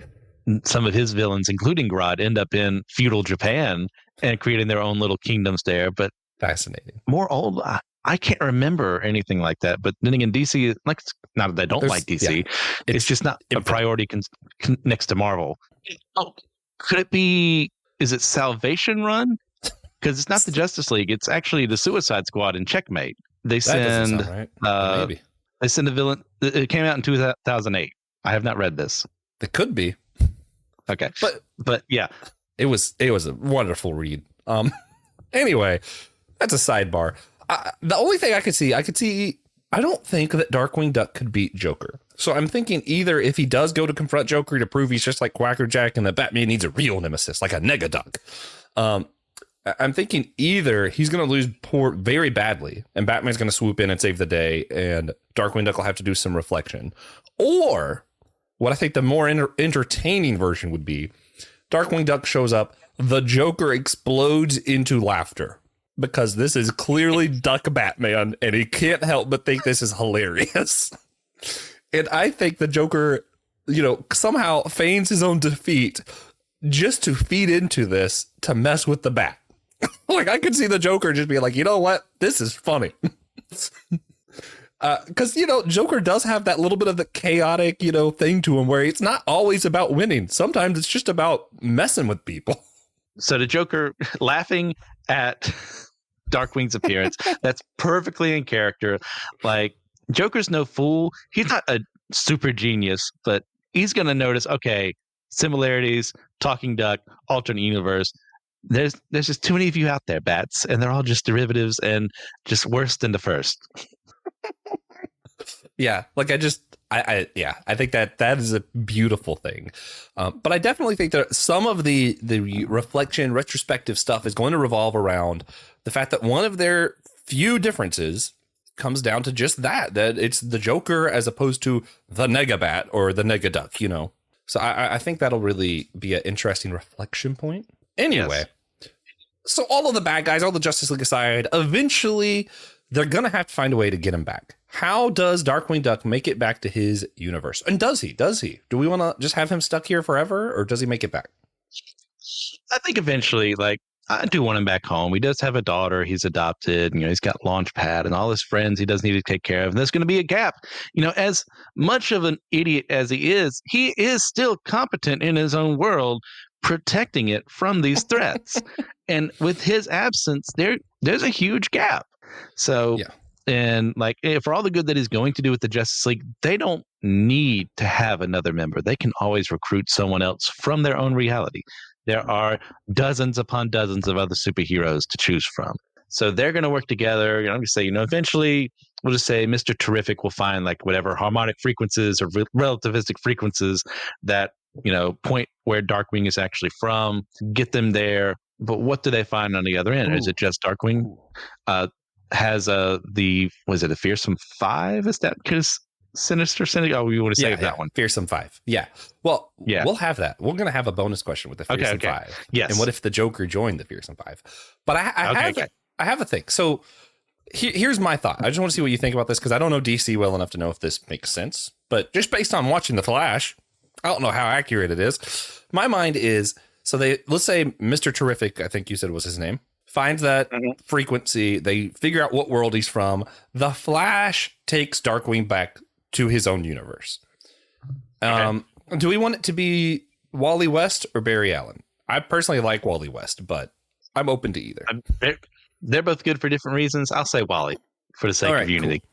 some of his villains, including Grodd, end up in feudal Japan and creating their own little kingdoms there. But fascinating. More old, I can't remember anything like that. But then again, DC, like, not that I don't like DC, it's just not a priority next to Marvel. Oh, could it be? Is it Salvation Run? Because it's not the Justice League; it's actually the Suicide Squad in Checkmate. They send maybe they send a villain. It came out in 2008. I have not read this. It could be. Okay, but yeah, it was a wonderful read. Anyway, that's a sidebar. The only thing I could see. I don't think that Darkwing Duck could beat Joker. So I'm thinking either if he does go to confront Joker to prove he's just like Quacker Jack and that Batman needs a real nemesis, like a Nega Duck. I'm thinking either he's going to lose very badly and Batman's going to swoop in and save the day and Darkwing Duck will have to do some reflection. Or what I think the more entertaining version would be, Darkwing Duck shows up, the Joker explodes into laughter because this is clearly Duck Batman and he can't help but think this is hilarious. And I think the Joker, somehow feigns his own defeat just to feed into this to mess with the Bat. Like, I could see the Joker just be like, you know what? This is funny. Because, Joker does have that little bit of the chaotic, thing to him where it's not always about winning. Sometimes it's just about messing with people. So the Joker laughing at Darkwing's appearance, that's perfectly in character. Like, Joker's no fool. He's not a super genius, but he's going to notice, okay, similarities, talking duck, alternate universe. There's just too many of you out there, Bats, and they're all just derivatives and just worse than the first. Yeah, like I think that is a beautiful thing. But I definitely think that some of the reflection, retrospective stuff is going to revolve around the fact that one of their few differences comes down to just that it's the Joker as opposed to the Negabat or the Negaduck, So I think that'll really be an interesting reflection point. Anyway, So all of the bad guys, all the Justice League aside, eventually they're going to have to find a way to get him back. How does Darkwing Duck make it back to his universe? And does he? Do we want to just have him stuck here forever, or does he make it back? I think eventually, I do want him back home. He does have a daughter. He's adopted. He's got Launchpad and all his friends he does need to take care of. And there's going to be a gap. As much of an idiot as he is still competent in his own world, protecting it from these threats. And with his absence, there's a huge gap. So, yeah. And for all the good that he's going to do with the Justice League, they don't need to have another member. They can always recruit someone else from their own reality. There are dozens upon dozens of other superheroes to choose from. So they're going to work together. I'm going to say, eventually we'll just say Mr. Terrific will find whatever harmonic frequencies or relativistic frequencies that, point where Darkwing is actually from, get them there. But what do they find on the other end? Ooh. Is it just Darkwing has was it a Fearsome Five? Is that because Sinister Syndicate? Oh, we want to save that one. Fearsome Five. Yeah. Well, we'll have that. We're going to have a bonus question with the Fearsome Five. Yes. And what if the Joker joined the Fearsome Five? But I have a thing. So here's my thought. I just want to see what you think about this because I don't know DC well enough to know if this makes sense. But just based on watching The Flash, I don't know how accurate it is. My mind is, let's say Mr. Terrific, I think you said was his name, finds that frequency. They figure out what world he's from. The Flash takes Darkwing back to his own universe. Do we want it to be Wally West or Barry Allen? I personally like Wally West, but I'm open to either. They're both good for different reasons. I'll say Wally for the sake of unity.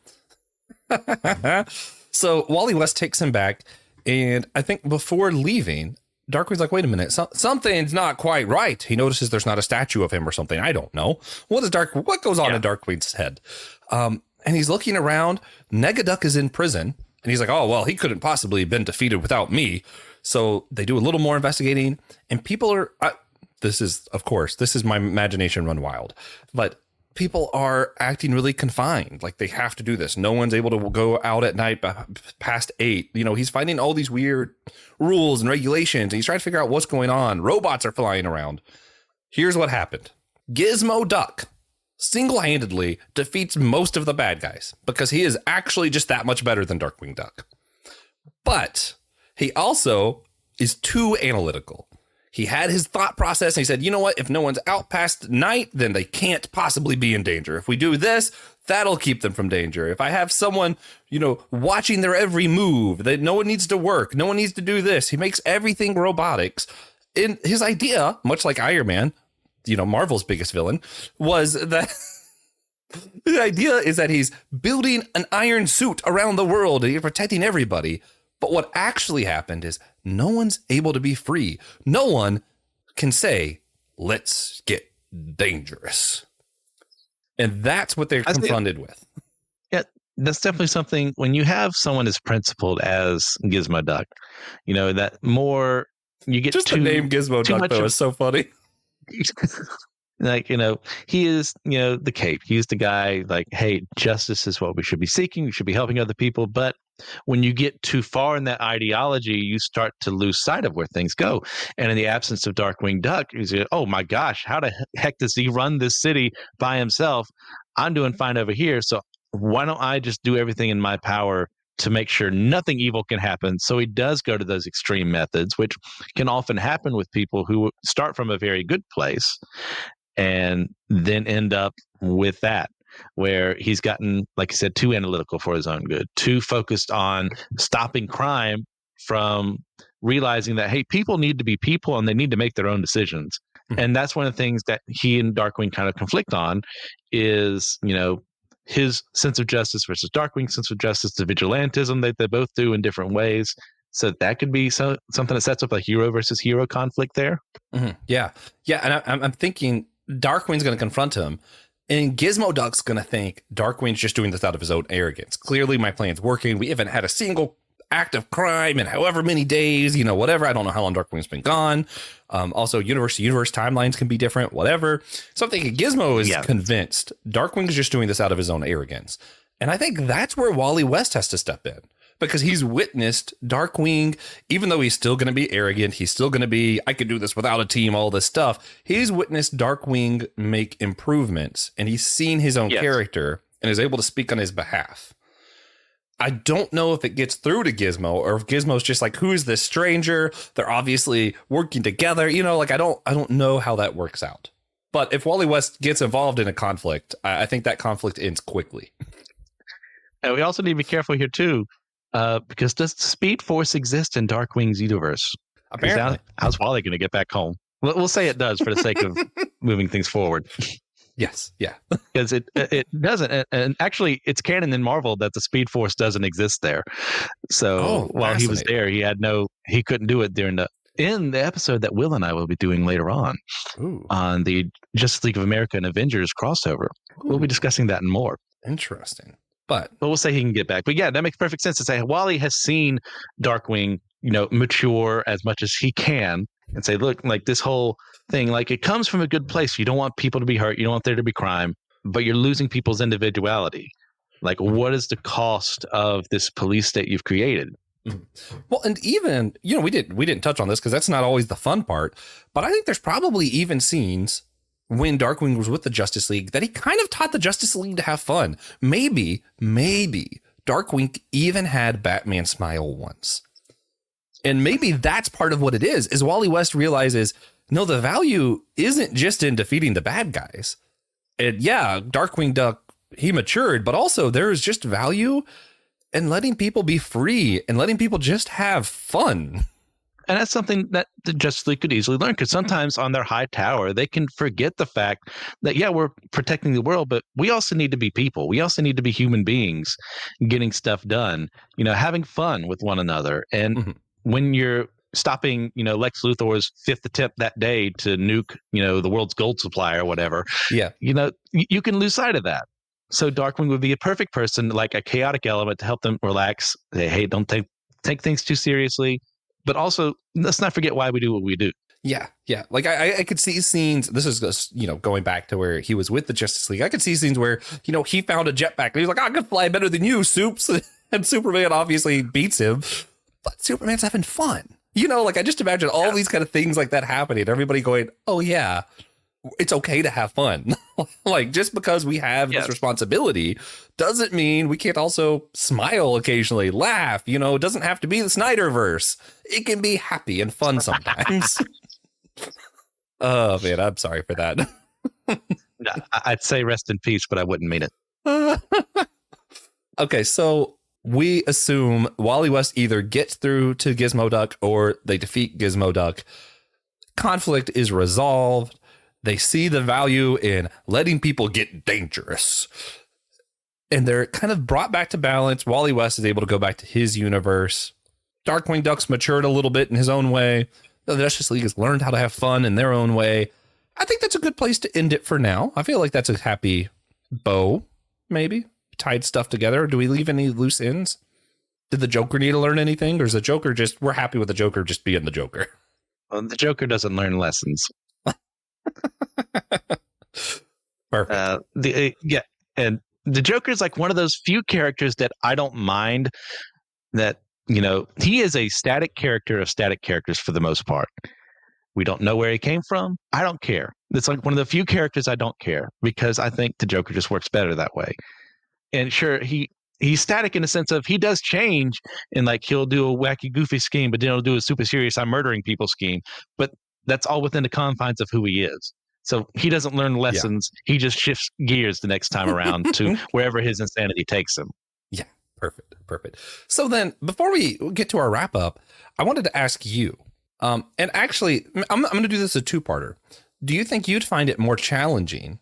Cool. So Wally West takes him back, and I think before leaving, Darkwing's like, wait a minute, something's not quite right. He notices there's not a statue of him or something. I don't know. What goes on in Darkwing's head? And he's looking around. Negaduck is in prison. And he's like, oh, well, he couldn't possibly have been defeated without me. So they do a little more investigating. And people are, this is my imagination run wild. But people are acting really confined. Like they have to do this. No one's able to go out at night past 8. He's finding all these weird rules and regulations. And he's trying to figure out what's going on. Robots are flying around. Here's what happened. Gizmo Duck single-handedly defeats most of the bad guys because he is actually just that much better than Darkwing Duck. But he also is too analytical. He had his thought process and he said, you know what? If no one's out past night, then they can't possibly be in danger. If we do this, that'll keep them from danger. If I have someone, watching their every move, that no one needs to work, no one needs to do this. He makes everything robotics. In his idea, much like Iron Man, Marvel's biggest villain, was that the idea is that he's building an iron suit around the world and he's protecting everybody. But what actually happened is no one's able to be free. No one can say, let's get dangerous. And that's what they're confronted with. Yeah, that's definitely something when you have someone as principled as Gizmo Duck, that more you get just the name Gizmo Duck, though, is so funny. Like, he is, the cape. He's the guy like, hey, justice is what we should be seeking. We should be helping other people. But when you get too far in that ideology, you start to lose sight of where things go. And in the absence of Darkwing Duck, you say, oh my gosh, how the heck does he run this city by himself? I'm doing fine over here. So why don't I just do everything in my power to make sure nothing evil can happen? So he does go to those extreme methods, which can often happen with people who start from a very good place and then end up with that, where he's gotten, like I said, too analytical for his own good, too focused on stopping crime from realizing that, hey, people need to be people and they need to make their own decisions. Mm-hmm. And that's one of the things that he and Darkwing kind of conflict on is, his sense of justice versus Darkwing's sense of justice, the vigilantism that they both do in different ways. So that could be something that sets up a hero versus hero conflict there. Mm-hmm. Yeah. Yeah. And I'm thinking Darkwing's going to confront him, and Gizmo Duck's going to think Darkwing's just doing this out of his own arrogance. Clearly, my plan's working. We haven't had a single act of crime in however many days, whatever. I don't know how long Darkwing's been gone. Also, universe to universe timelines can be different, whatever. So I'm thinking Gizmo is convinced Darkwing's just doing this out of his own arrogance. And I think that's where Wally West has to step in, because he's witnessed Darkwing, even though he's still going to be arrogant, he's still going to be, I could do this without a team, all this stuff. He's witnessed Darkwing make improvements, and he's seen his own character and is able to speak on his behalf. I don't know if it gets through to Gizmo, or if Gizmo's just like, who is this stranger? They're obviously working together. I don't know how that works out. But if Wally West gets involved in a conflict, I think that conflict ends quickly. And we also need to be careful here too, because does the Speed Force exist in Darkwing's universe? Apparently. How's Wally going to get back home? We'll say it does for the sake of moving things forward. Yes, yeah. Because it doesn't. And actually, it's canon in Marvel that the Speed Force doesn't exist there. So while he was there, he couldn't do it in the episode that Will and I will be doing later on the Justice League of America and Avengers crossover. We'll be discussing that and more. Interesting. But we'll say he can get back. But yeah, that makes perfect sense to say Wally has seen Darkwing, mature as much as he can, and say, look, like this whole thing, like it comes from a good place. You don't want people to be hurt. You don't want there to be crime, but you're losing people's individuality. Like, what is the cost of this police state you've created? Well, and even, we didn't touch on this because that's not always the fun part, but I think there's probably even scenes when Darkwing was with the Justice League that he kind of taught the Justice League to have fun. Maybe Darkwing even had Batman smile once. And maybe that's part of what it is Wally West realizes, no, the value isn't just in defeating the bad guys. And yeah, Darkwing Duck, he matured, but also there is just value in letting people be free and letting people just have fun. And that's something that the Justice League could easily learn, because sometimes on their high tower, they can forget the fact that, we're protecting the world, but we also need to be people. We also need to be human beings getting stuff done, having fun with one another. And when you're stopping, Lex Luthor's fifth attempt that day to nuke, the world's gold supply or whatever, you can lose sight of that. So Darkwing would be a perfect person, like a chaotic element, to help them relax. Say, hey, don't take things too seriously. But also, let's not forget why we do what we do. Yeah. Like I could see scenes. This is just, going back to where he was with the Justice League. I could see scenes where, he found a jetpack and he's like, I can fly better than you, Soups. And Superman obviously beats him. But Superman's having fun. I just imagine all these kind of things like that happening. Everybody going, oh, yeah, it's OK to have fun. Like, just because we have this responsibility doesn't mean we can't also smile occasionally, laugh. It doesn't have to be the Snyderverse. It can be happy and fun sometimes. Oh, man, I'm sorry for that. I'd say rest in peace, but I wouldn't mean it. OK, so we assume Wally West either gets through to Gizmo Duck or they defeat Gizmo Duck. Conflict is resolved. They see the value in letting people get dangerous. And they're kind of brought back to balance. Wally West is able to go back to his universe. Darkwing Duck's matured a little bit in his own way. The Justice League has learned how to have fun in their own way. I think that's a good place to end it for now. I feel like that's a happy bow, maybe. Tied stuff together. Do we leave any loose ends? Did the Joker need to learn anything? Or is the Joker we're happy with the Joker just being the Joker? Well, the Joker doesn't learn lessons. Perfect. And the Joker is like one of those few characters that I don't mind. That he is a static character of static characters for the most part. We don't know where he came from. I don't care. It's like one of the few characters I don't care because I think the Joker just works better that way. And sure, he's static in the sense of he does change and like he'll do a wacky, goofy scheme, but then he'll do a super serious, I'm murdering people scheme. But that's all within the confines of who he is. So he doesn't learn lessons. Yeah. He just shifts gears the next time around to wherever his insanity takes him. Yeah, perfect. So then before we get to our wrap up, I wanted to ask you, and actually, I'm going to do this a two-parter. Do you think you'd find it more challenging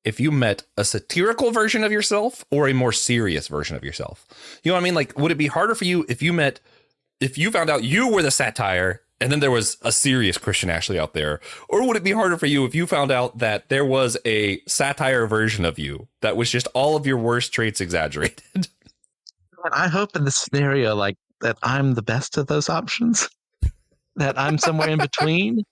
if you met a satirical version of yourself or a more serious version of yourself? You know what I mean? Like, would it be harder for you if you found out you were the satire and then there was a serious Christian Ashley out there? Or would it be harder for you if you found out that there was a satire version of you that was just all of your worst traits exaggerated? I hope in the scenario like that I'm the best of those options. That I'm somewhere in between.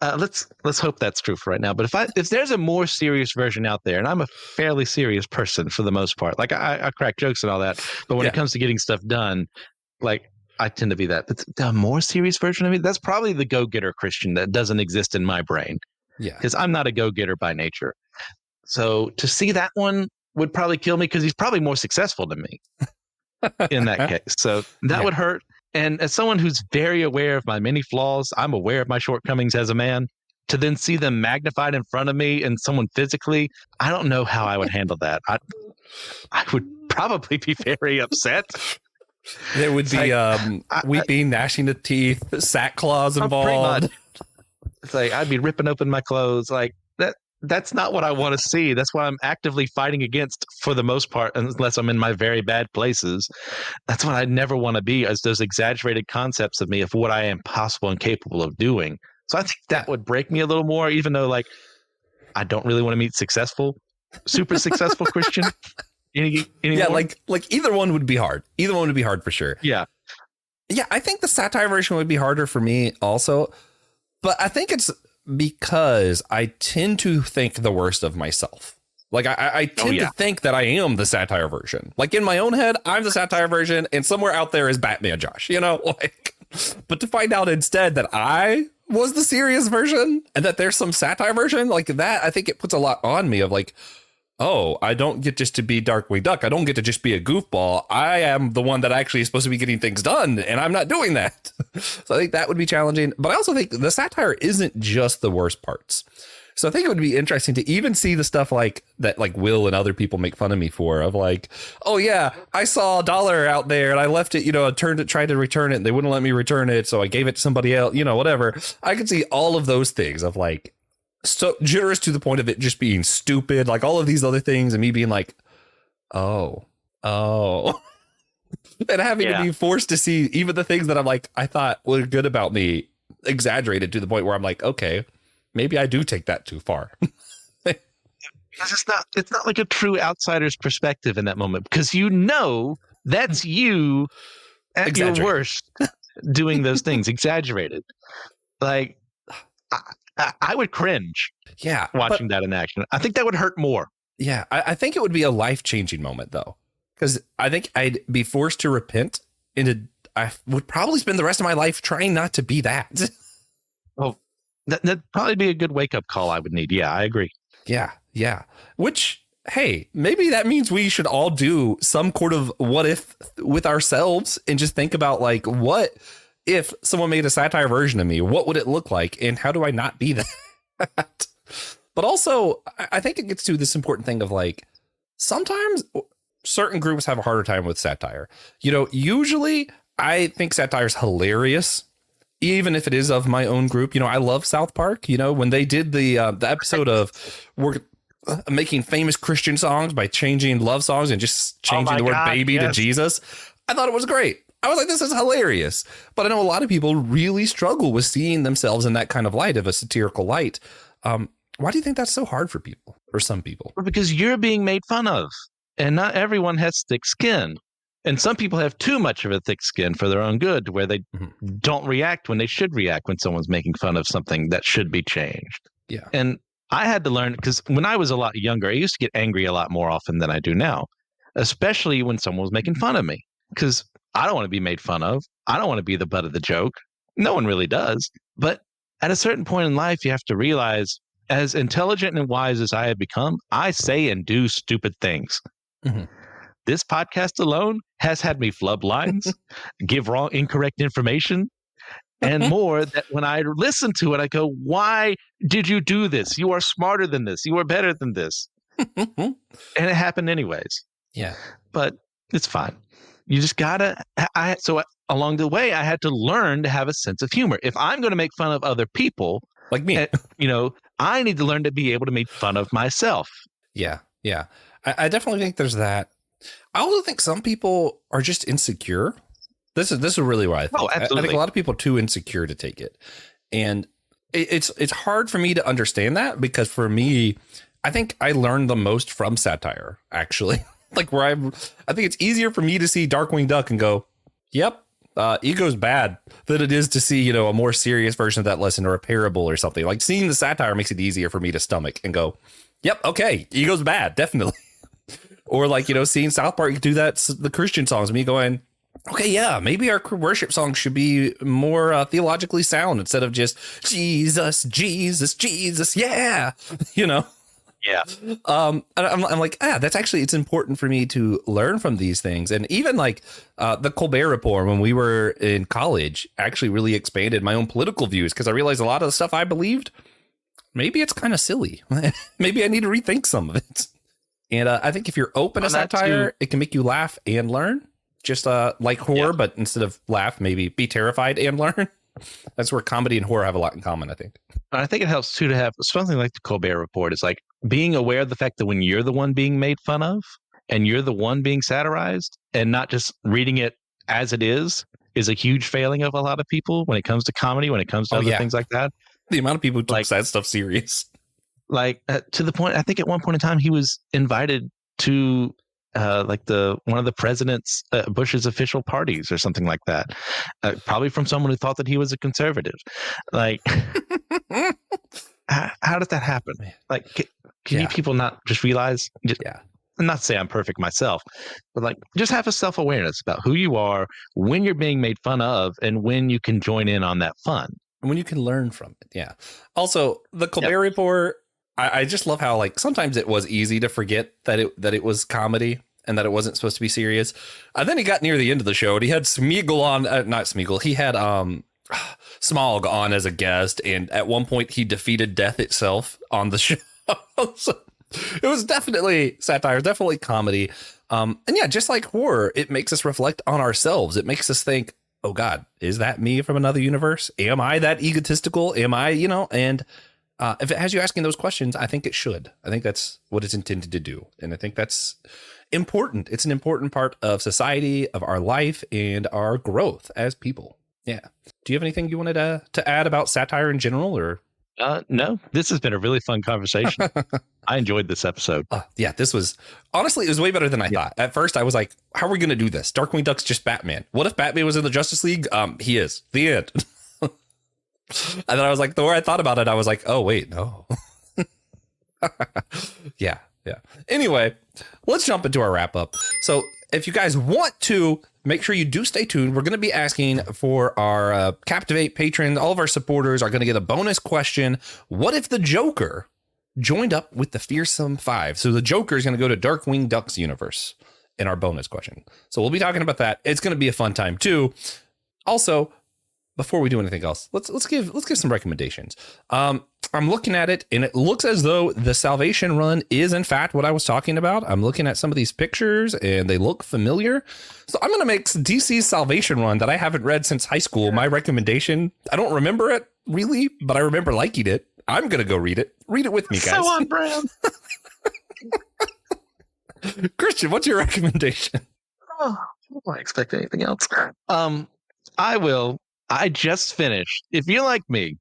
Let's hope that's true for right now. But if there's a more serious version out there, and I'm a fairly serious person for the most part, like I crack jokes and all that, but when it comes to getting stuff done, like I tend to be that. But the more serious version of me, that's probably the go-getter Christian that doesn't exist in my brain. Yeah, because I'm not a go-getter by nature. So to see that one would probably kill me because he's probably more successful than me in that case. So that would hurt. And as someone who's very aware of my many flaws, I'm aware of my shortcomings as a man, to then see them magnified in front of me and someone physically, I don't know how I would handle that. I would probably be very upset. There would be weeping, gnashing of teeth, sackclaws involved. It's like I'd be ripping open my clothes. Like that's not what I want to see. That's what I'm actively fighting against for the most part, unless I'm in my very bad places. That's what I never want to be, as those exaggerated concepts of me of what I am possible and capable of doing. So I think that would break me a little more, even though like I don't really want to meet super successful Christian. Anymore. Yeah, like either one would be hard. Either one would be hard for sure. Yeah. Yeah, I think the satire version would be harder for me also. But I think it's because I tend to think the worst of myself. Like I tend to think that I am the satire version. Like in my own head, I'm the satire version, and somewhere out there is Batman Josh, like, but to find out instead that I was the serious version and that there's some satire version like that, I think it puts a lot on me of like, oh, I don't get just to be Darkwing Duck. I don't get to just be a goofball. I am the one that actually is supposed to be getting things done, and I'm not doing that. So I think that would be challenging. But I also think the satire isn't just the worst parts. So I think it would be interesting to even see the stuff like that, like Will and other people make fun of me for, of like, oh yeah, I saw $1 out there and I left it, tried to return it and they wouldn't let me return it. So I gave it to somebody else, whatever. I could see all of those things of like, so generous to the point of it just being stupid, like all of these other things, and me being like, oh, and having to be forced to see even the things that I'm like, I thought were good about me, exaggerated to the point where I'm like, okay, maybe I do take that too far. It's not like a true outsider's perspective in that moment, because that's you at your worst doing those things, exaggerated. Like, I would cringe watching that in action. I think that would hurt more. Yeah, I think it would be a life-changing moment, though, because I think I'd be forced to repent. I would probably spend the rest of my life trying not to be that. Oh, that'd probably be a good wake-up call I would need. Yeah, I agree. Yeah. Which, hey, maybe that means we should all do some sort of what if with ourselves and just think about, like, what if someone made a satire version of me? What would it look like? And how do I not be that? But also, I think it gets to this important thing of like, sometimes certain groups have a harder time with satire. Usually I think satire is hilarious, even if it is of my own group. I love South Park. When they did the episode of we're making famous Christian songs by changing love songs and just changing the word baby to Jesus, I thought it was great. I was like, this is hilarious. But I know a lot of people really struggle with seeing themselves in that kind of light, of a satirical light. Why do you think that's so hard for people, or some people? Because you're being made fun of, and not everyone has thick skin. And some people have too much of a thick skin for their own good, where they don't react when they should react when someone's making fun of something that should be changed. Yeah. And I had to learn because when I was a lot younger, I used to get angry a lot more often than I do now, especially when someone was making fun of me. Because I don't want to be made fun of. I don't want to be the butt of the joke. No one really does. But at a certain point in life, you have to realize, as intelligent and wise as I have become, I say and do stupid things. Mm-hmm. This podcast alone has had me flub lines, give wrong, incorrect information, and more that when I listen to it, I go, why did you do this? You are smarter than this. You are better than this. And it happened anyways. Yeah. But it's fine. You just gotta, along the way, I had to learn to have a sense of humor. If I'm going to make fun of other people, Like me. I need to learn to be able to make fun of myself. Yeah. Yeah. I definitely think there's that. I also think some people are just insecure. This is really what I think. Oh, absolutely. I think a lot of people are too insecure to take it. And it's hard for me to understand that because for me, I think I learned the most from satire, actually. Like I think it's easier for me to see Darkwing Duck and go, yep, ego's bad than it is to see, a more serious version of that lesson or a parable or something. Like seeing the satire makes it easier for me to stomach and go, yep, okay, ego's bad, definitely. Or like, seeing South Park do that, the Christian songs, me going, okay, yeah, maybe our worship songs should be more theologically sound instead of just Jesus, Jesus, Jesus, yeah, Yeah. And I'm like, that's actually, it's important for me to learn from these things. And even like the Colbert Report when we were in college actually really expanded my own political views because I realized a lot of the stuff I believed, maybe it's kind of silly. Maybe I need to rethink some of it. And I think if you're open to satire, it can make you laugh and learn. Just like horror, but instead of laugh, maybe be terrified and learn. That's where comedy and horror have a lot in common, I think. I think it helps too to have something like the Colbert Report. It's like being aware of the fact that when you're the one being made fun of and you're the one being satirized and not just reading it as it is a huge failing of a lot of people when it comes to comedy, when it comes to other things like that. The amount of people who took sad stuff serious. Like to the point, I think at one point in time he was invited to one of the president's Bush's official parties or something like that, probably from someone who thought that he was a conservative. Like, how did that happen? Like, can you people not just realize? Not to say I'm perfect myself, but like just have a self-awareness about who you are, when you're being made fun of, and when you can join in on that fun. And when you can learn from it. Yeah. Also, the Colbert Report. I just love how like sometimes it was easy to forget that it was comedy and that it wasn't supposed to be serious. And then he got near the end of the show and he had Smeagol on, not Smeagol. He had Smaug on as a guest. And at one point he defeated death itself on the show. So it was definitely satire, definitely comedy. And yeah, just like horror, it makes us reflect on ourselves. It makes us think, oh God, is that me from another universe? Am I that egotistical? Am I, and if it has you asking those questions, I think it should. I think that's what it's intended to do. And I think that's important. It's an important part of society, of our life, and our growth as people. Yeah. Do you have anything you wanted to add about satire in general, or? No, this has been a really fun conversation. I enjoyed this episode. Yeah, this was, honestly, it was way better than I thought. At first, I was like, how are we going to do this? Darkwing Duck's just Batman. What if Batman was in the Justice League? He is. The end. And then I was like, the more I thought about it, I was like, oh, wait, no. Yeah. Anyway, let's jump into our wrap up. So if you guys want to, make sure you do stay tuned. We're going to be asking for our Captivate patrons. All of our supporters are going to get a bonus question. What if the Joker joined up with the Fearsome Five? So the Joker is going to go to Darkwing Duck's universe in our bonus question. So we'll be talking about that. It's going to be a fun time, too. Also, before we do anything else, let's give some recommendations. I'm looking at it and it looks as though the Salvation Run is in fact what I was talking about. I'm looking at some of these pictures and they look familiar. So I'm going to make DC's Salvation Run that I haven't read since high school my recommendation. I don't remember it really, but I remember liking it. I'm going to go read it. Read it with me, guys. So on brand. Christian, what's your recommendation? I don't expect anything else. I just finished. If you're like me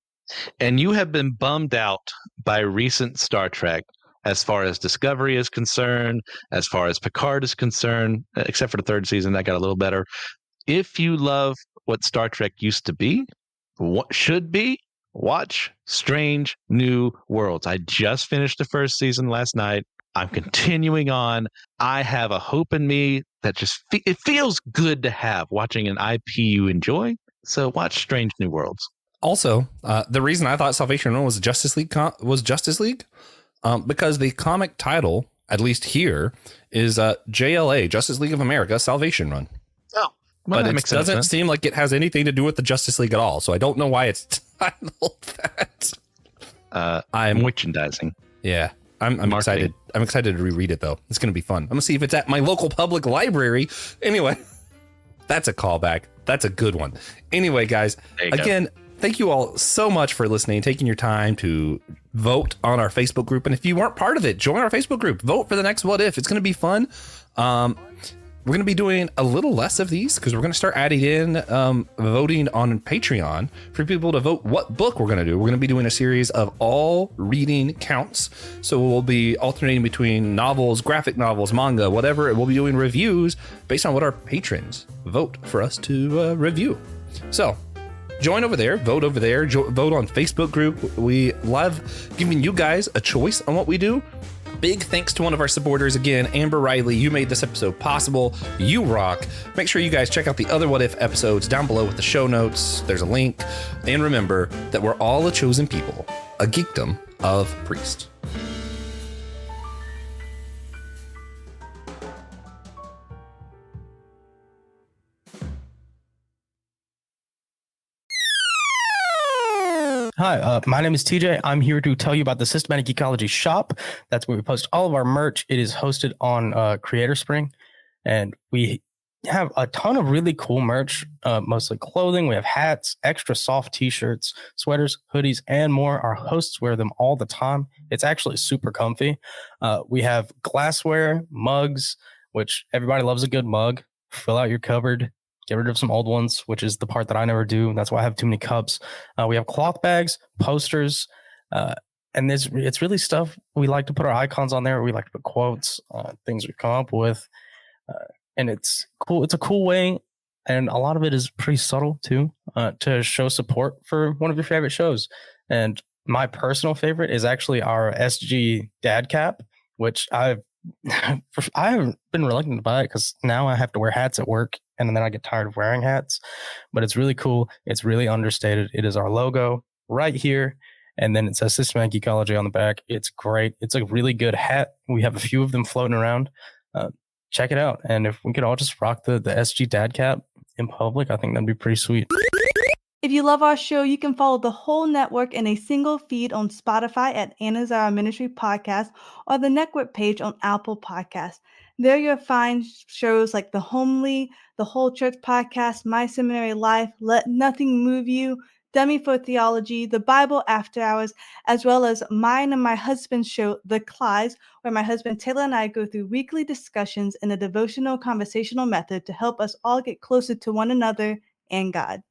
and you have been bummed out by recent Star Trek, as far as Discovery is concerned, as far as Picard is concerned, except for the third season, that got a little better. If you love what Star Trek used to be, what should be, watch Strange New Worlds. I just finished the first season last night. I'm continuing on. I have a hope in me that just it feels good to have watching an IP you enjoy. So watch Strange New Worlds. Also, the reason I thought Salvation Run was Justice League because the comic title, at least here, is JLA, Justice League of America, Salvation Run. Oh, well, but it doesn't seem like it has anything to do with the Justice League at all. So I don't know why it's titled that. I'm merchandising. Yeah, I'm excited. I'm excited to reread it though. It's going to be fun. I'm going to see if it's at my local public library. Anyway, that's a callback. That's a good one. Anyway, guys, again, thank you all so much for listening, taking your time to vote on our Facebook group. And if you weren't part of it, join our Facebook group. Vote for the next What If. It's going to be fun. We're going to be doing a little less of these because we're going to start adding in voting on Patreon for people to vote what book we're going to do. We're going to be doing a series of all reading counts. So we'll be alternating between novels, graphic novels, manga, whatever. We'll be doing reviews based on what our patrons vote for us to review. So join over there, vote over there, vote on Facebook group. We love giving you guys a choice on what we do. Big thanks to one of our supporters again, Amber Riley. You made this episode possible. You rock. Make sure you guys check out the other What If episodes down below with the show notes. There's a link. And remember that we're all a chosen people, a geekdom of priests. Hi, my name is TJ. I'm here to tell you about the Systematic Geekology shop. That's where we post all of our merch. It is hosted on Creator Spring, and we have a ton of really cool merch, mostly clothing. We have hats, extra soft t-shirts, sweaters, hoodies, and more. Our hosts wear them all the time. It's actually super comfy. We have glassware, mugs, which everybody loves a good mug. Fill out your cupboard. Get rid of some old ones, which is the part that I never do. That's why I have too many cups. We have cloth bags, posters, and it's really stuff. We like to put our icons on there. We like to put quotes, things we've come up with, and it's cool. It's a cool way, and a lot of it is pretty subtle too, to show support for one of your favorite shows. And my personal favorite is actually our SG dad cap, which I haven't been reluctant to buy it because now I have to wear hats at work. And then I get tired of wearing hats, but it's really cool. It's really understated. It is our logo right here. And then it says Systematic Geekology on the back. It's great. It's a really good hat. We have a few of them floating around. Check it out. And if we could all just rock the SG dad cap in public, I think that'd be pretty sweet. If you love our show, you can follow the whole network in a single feed on Spotify at Anazao Ministry Podcast or the network page on Apple Podcasts. There you'll find shows like The Homely, The Whole Church Podcast, My Seminary Life, Let Nothing Move You, Dummy for Theology, The Bible After Hours, as well as mine and my husband's show, The Clydes, where my husband Taylor and I go through weekly discussions in a devotional conversational method to help us all get closer to one another and God.